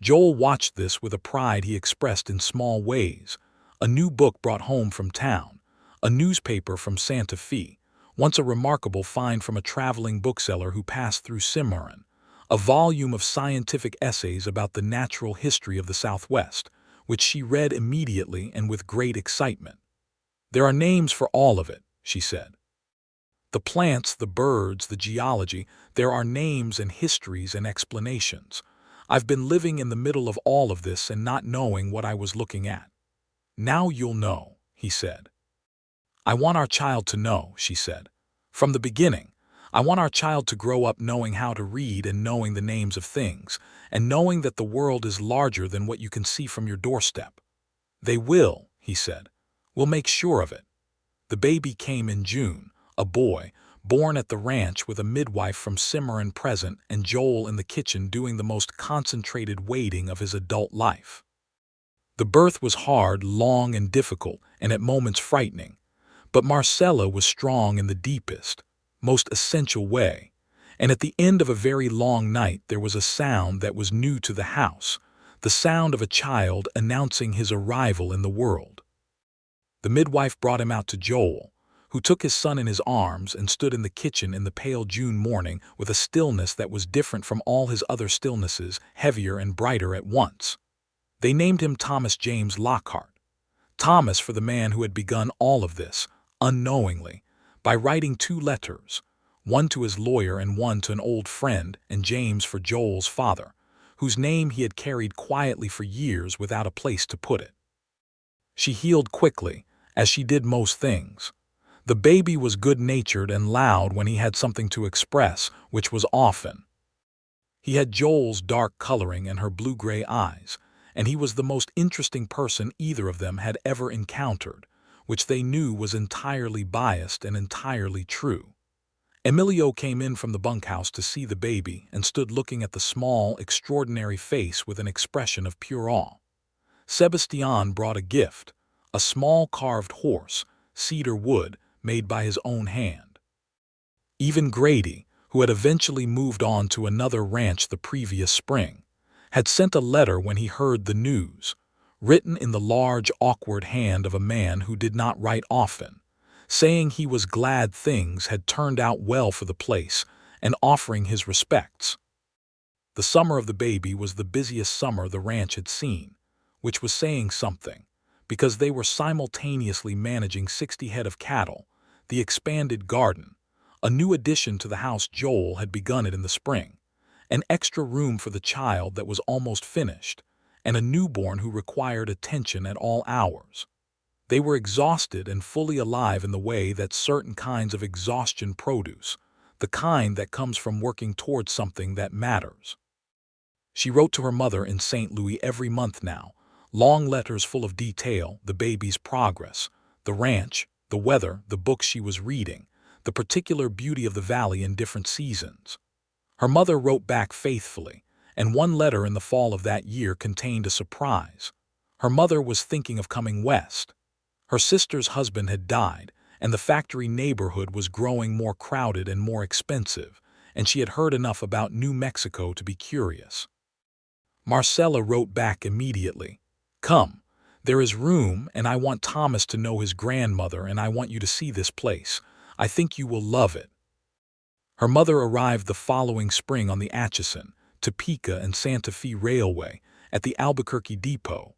Joel watched this with a pride he expressed in small ways: a new book brought home from town, a newspaper from Santa Fe, once a remarkable find from a traveling bookseller who passed through Cimarron, a volume of scientific essays about the natural history of the Southwest, which she read immediately and with great excitement. There are names for all of it, she said. The plants, the birds, the geology, there are names and histories and explanations. I've been living in the middle of all of this and not knowing what I was looking at. Now you'll know, he said. I want our child to know, she said. From the beginning. I want our child to grow up knowing how to read and knowing the names of things, and knowing that the world is larger than what you can see from your doorstep." "They will," he said. "We'll make sure of it." The baby came in June, a boy, born at the ranch with a midwife from Cimarron present and Joel in the kitchen doing the most concentrated waiting of his adult life. The birth was hard, long, and difficult, and at moments frightening. But Marcella was strong in the deepest, most essential way. And at the end of a very long night there was a sound that was new to the house, the sound of a child announcing his arrival in the world. The midwife brought him out to Joel, who took his son in his arms and stood in the kitchen in the pale June morning with a stillness that was different from all his other stillnesses, heavier and brighter at once. They named him Thomas James Lockhart. Thomas for the man who had begun all of this, unknowingly, by writing 2 letters, one to his lawyer and one to an old friend, and James for Joel's father, whose name he had carried quietly for years without a place to put it. She healed quickly, as she did most things. The baby was good-natured and loud when he had something to express, which was often. He had Joel's dark coloring and her blue-gray eyes, and he was the most interesting person either of them had ever encountered, which they knew was entirely biased and entirely true. Emilio came in from the bunkhouse to see the baby and stood looking at the small, extraordinary face with an expression of pure awe. Sebastian brought a gift, a small carved horse, cedar wood, made by his own hand. Even Grady, who had eventually moved on to another ranch the previous spring, had sent a letter when he heard the news, written in the large, awkward hand of a man who did not write often, saying he was glad things had turned out well for the place and offering his respects. The summer of the baby was the busiest summer the ranch had seen, which was saying something, because they were simultaneously managing 60 head of cattle, the expanded garden, a new addition to the house Joel had begun it in the spring, an extra room for the child that was almost finished, and a newborn who required attention at all hours. They were exhausted and fully alive in the way that certain kinds of exhaustion produce, the kind that comes from working towards something that matters. She wrote to her mother in St. Louis every month now, long letters full of detail, the baby's progress, the ranch, the weather, the books she was reading, the particular beauty of the valley in different seasons. Her mother wrote back faithfully, and one letter in the fall of that year contained a surprise. Her mother was thinking of coming west. Her sister's husband had died, and the factory neighborhood was growing more crowded and more expensive, and she had heard enough about New Mexico to be curious. Marcella wrote back immediately, "Come, there is room, and I want Thomas to know his grandmother, and I want you to see this place. I think you will love it." Her mother arrived the following spring on the Atchison, Topeka, and Santa Fe Railway at the Albuquerque Depot,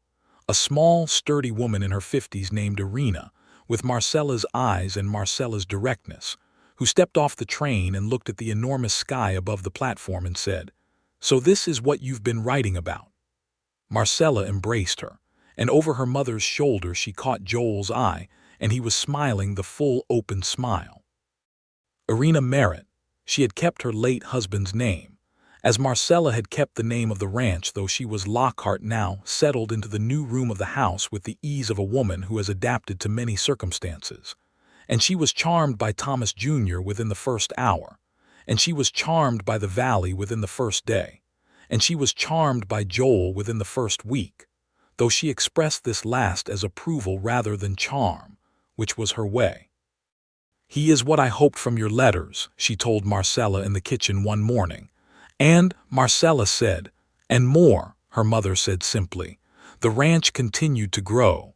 a small, sturdy woman in her 50s named Irina, with Marcella's eyes and Marcella's directness, who stepped off the train and looked at the enormous sky above the platform and said, "So this is what you've been writing about." Marcella embraced her, and over her mother's shoulder she caught Joel's eye, and he was smiling the full, open smile. Marcella Merritt. She had kept her late husband's name, as Marcella had kept the name of the ranch, though she was Lockhart now, settled into the new room of the house with the ease of a woman who has adapted to many circumstances. And she was charmed by Thomas Jr. within the first hour, and she was charmed by the valley within the first day, and she was charmed by Joel within the first week, though she expressed this last as approval rather than charm, which was her way. "He is what I hoped from your letters," she told Marcella in the kitchen one morning. And, Marcella said, "And more," her mother said simply. The ranch continued to grow.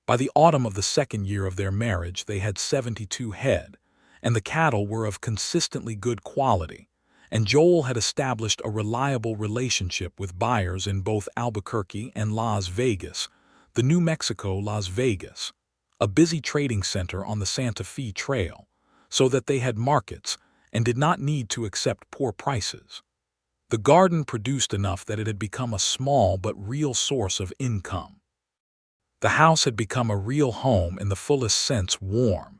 By the autumn of the second year of their marriage they had 72 head, and the cattle were of consistently good quality, and Joel had established a reliable relationship with buyers in both Albuquerque and Las Vegas, the New Mexico Las Vegas, a busy trading center on the Santa Fe Trail, so that they had markets and did not need to accept poor prices. The garden produced enough that it had become a small but real source of income. The house had become a real home in the fullest sense, warm,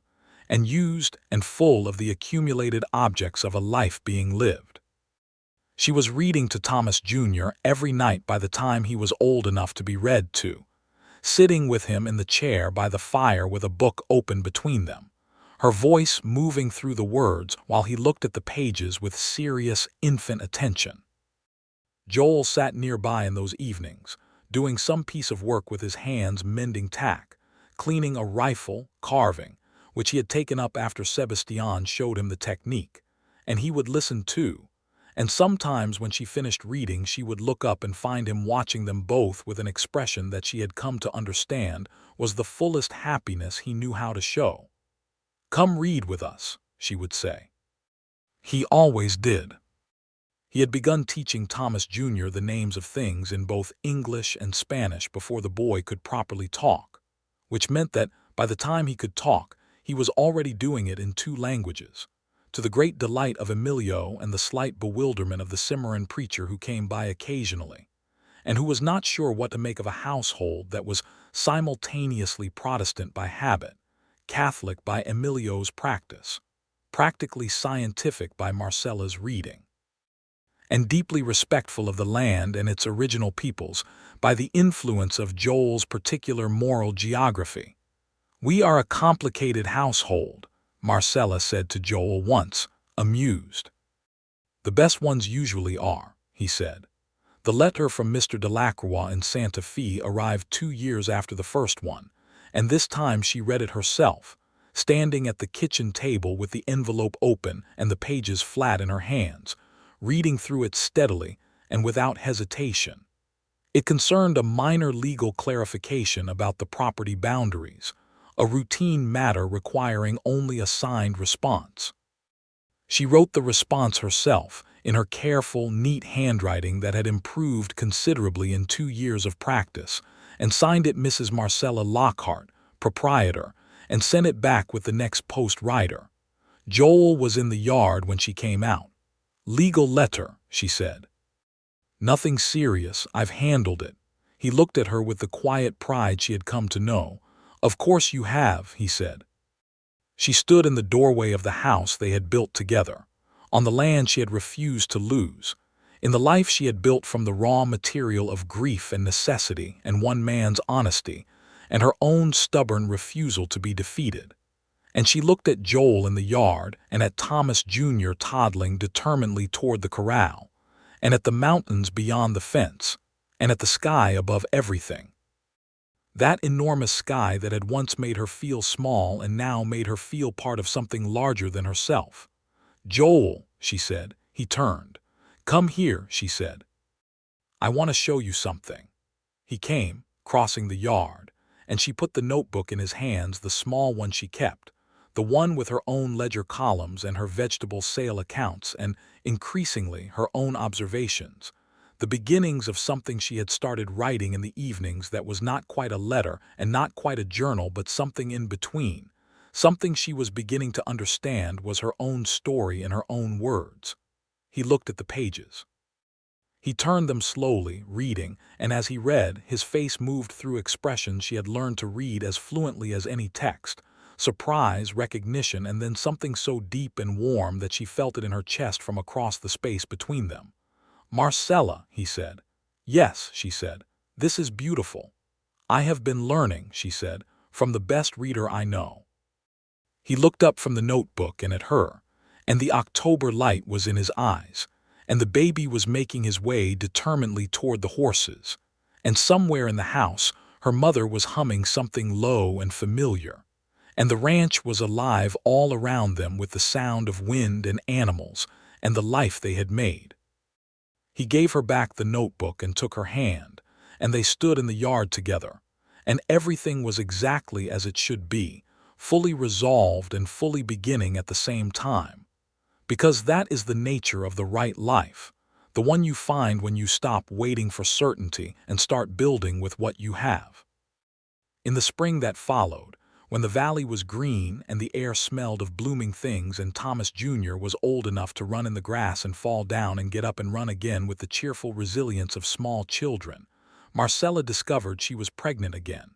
and used and full of the accumulated objects of a life being lived. She was reading to Thomas Jr. every night by the time he was old enough to be read to, sitting with him in the chair by the fire with a book open between them, her voice moving through the words while he looked at the pages with serious infant attention. Joel sat nearby in those evenings, doing some piece of work with his hands, mending tack, cleaning a rifle, carving, which he had taken up after Sebastian showed him the technique, and he would listen too. And sometimes when she finished reading, she would look up and find him watching them both with an expression that she had come to understand was the fullest happiness he knew how to show. "Come read with us," she would say. He always did. He had begun teaching Thomas Jr. the names of things in both English and Spanish before the boy could properly talk, which meant that by the time he could talk, he was already doing it in 2 languages, to the great delight of Emilio and the slight bewilderment of the Cimarron preacher who came by occasionally, and who was not sure what to make of a household that was simultaneously Protestant by habit, Catholic by Emilio's practice, practically scientific by Marcella's reading, and deeply respectful of the land and its original peoples by the influence of Joel's particular moral geography. "We are a complicated household," Marcella said to Joel once, amused. "The best ones usually are," he said. The letter from Mr. Delacroix in Santa Fe arrived 2 years after the first one, and this time she read it herself, standing at the kitchen table with the envelope open and the pages flat in her hands, reading through it steadily and without hesitation. It concerned a minor legal clarification about the property boundaries, a routine matter requiring only a signed response. She wrote the response herself, in her careful, neat handwriting that had improved considerably in 2 years of practice, and signed it Mrs. Marcella Lockhart, proprietor, and sent it back with the next post rider. Joel was in the yard when she came out. "Legal letter," she said. "Nothing serious, I've handled it." He looked at her with the quiet pride she had come to know. "Of course you have," he said. She stood in the doorway of the house they had built together, on the land she had refused to lose, in the life she had built from the raw material of grief and necessity and one man's honesty and her own stubborn refusal to be defeated. And she looked at Joel in the yard and at Thomas Jr. toddling determinedly toward the corral, and at the mountains beyond the fence, and at the sky above everything. That enormous sky that had once made her feel small and now made her feel part of something larger than herself. "Joel," she said. He turned. "Come here," she said. "I want to show you something." He came, crossing the yard, and she put the notebook in his hands, the small one she kept, the one with her own ledger columns and her vegetable sale accounts and, increasingly, her own observations, the beginnings of something she had started writing in the evenings that was not quite a letter and not quite a journal but something in between, something she was beginning to understand was her own story in her own words. He looked at the pages. He turned them slowly, reading, and as he read, his face moved through expressions she had learned to read as fluently as any text, surprise, recognition, and then something so deep and warm that she felt it in her chest from across the space between them. "Marcella," he said. "Yes," she said. "This is beautiful." "I have been learning," she said, "from the best reader I know." He looked up from the notebook and at her, and the October light was in his eyes, and the baby was making his way determinedly toward the horses, and somewhere in the house her mother was humming something low and familiar, and the ranch was alive all around them with the sound of wind and animals and the life they had made. He gave her back the notebook and took her hand, and they stood in the yard together, and everything was exactly as it should be, fully resolved and fully beginning at the same time. Because that is the nature of the right life, the one you find when you stop waiting for certainty and start building with what you have. In the spring that followed, when the valley was green and the air smelled of blooming things and Thomas Jr. was old enough to run in the grass and fall down and get up and run again with the cheerful resilience of small children, Marcella discovered she was pregnant again.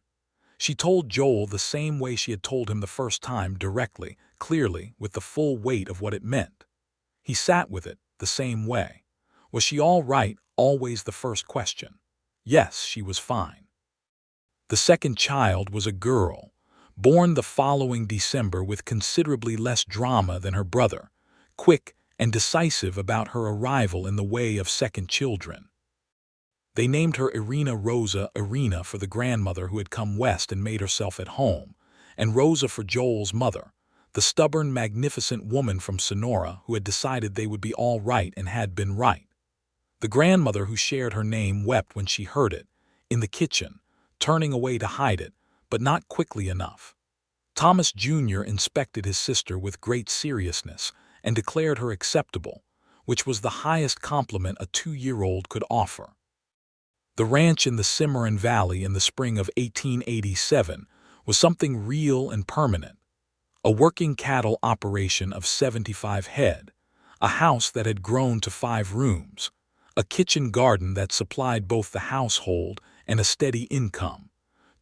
She told Joel the same way she had told him the first time, directly, clearly, with the full weight of what it meant. He sat with it the same way. Was she all right? Always the first question. Yes, she was fine. The second child was a girl, born the following December with considerably less drama than her brother, quick and decisive about her arrival in the way of second children. They named her Irina Rosa Irina for the grandmother who had come west and made herself at home, and Rosa for Joel's mother, the stubborn, magnificent woman from Sonora who had decided they would be all right and had been right. The grandmother who shared her name wept when she heard it, in the kitchen, turning away to hide it, but not quickly enough. Thomas Jr. inspected his sister with great seriousness and declared her acceptable, which was the highest compliment a 2-year-old could offer. The ranch in the Cimarron Valley in the spring of 1887 was something real and permanent. A working cattle operation of 75 head, a house that had grown to 5 rooms, a kitchen garden that supplied both the household and a steady income,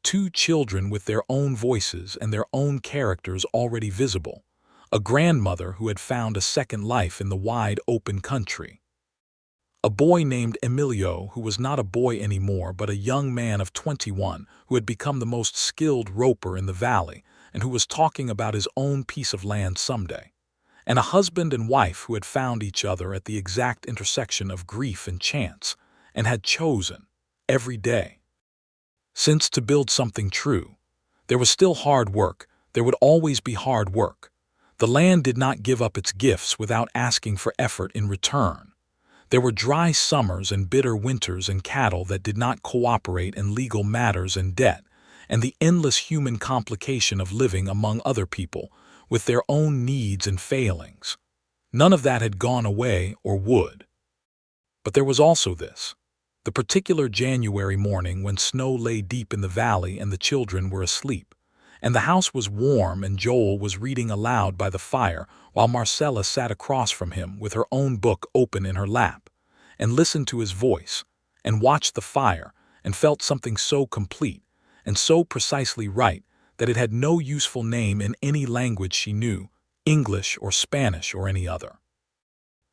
2 children with their own voices and their own characters already visible, a grandmother who had found a second life in the wide open country. A boy named Emilio who was not a boy anymore but a young man of 21 who had become the most skilled roper in the valley and who was talking about his own piece of land someday, and a husband and wife who had found each other at the exact intersection of grief and chance and had chosen, every day. Since to build something true, there was still hard work, there would always be hard work. The land did not give up its gifts without asking for effort in return. There were dry summers and bitter winters and cattle that did not cooperate in legal matters and debt, and the endless human complication of living among other people with their own needs and failings. None of that had gone away or would. But there was also this, the particular January morning when snow lay deep in the valley and the children were asleep, and the house was warm and Joel was reading aloud by the fire while Marcella sat across from him with her own book open in her lap, and listened to his voice, and watched the fire, and felt something so complete, and so precisely right, that it had no useful name in any language she knew, English or Spanish or any other.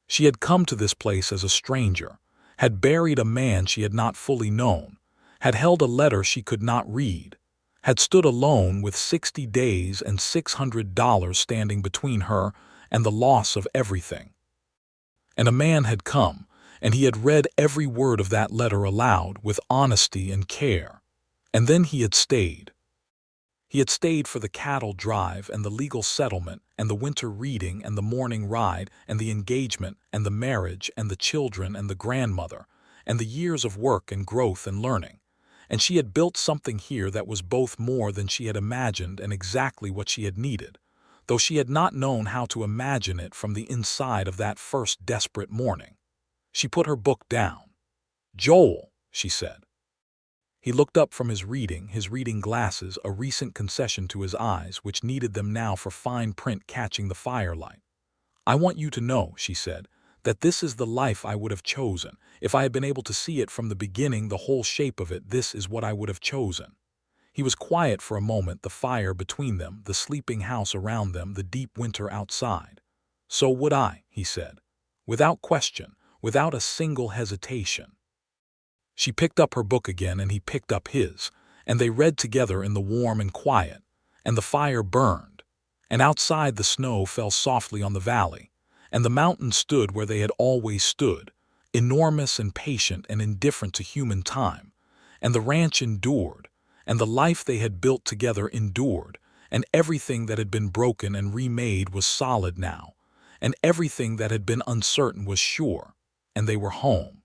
She had come to this place as a stranger, had buried a man she had not fully known, had held a letter she could not read, had stood alone with 60 days and $600 standing between her and the loss of everything. And a man had come, and he had read every word of that letter aloud with honesty and care. And then he had stayed. He had stayed for the cattle drive and the legal settlement and the winter reading and the morning ride and the engagement and the marriage and the children and the grandmother and the years of work and growth and learning. And she had built something here that was both more than she had imagined and exactly what she had needed, though she had not known how to imagine it from the inside of that first desperate morning. She put her book down. "Joel," she said. He looked up from his reading glasses, a recent concession to his eyes, which needed them now for fine print catching the firelight. "I want you to know," she said, "that this is the life I would have chosen. If I had been able to see it from the beginning, the whole shape of it, this is what I would have chosen." He was quiet for a moment, the fire between them, the sleeping house around them, the deep winter outside. "So would I," he said, without question, without a single hesitation. She picked up her book again and he picked up his, and they read together in the warm and quiet, and the fire burned, and outside the snow fell softly on the valley, and the mountains stood where they had always stood, enormous and patient and indifferent to human time, and the ranch endured, and the life they had built together endured, and everything that had been broken and remade was solid now, and everything that had been uncertain was sure, and they were home.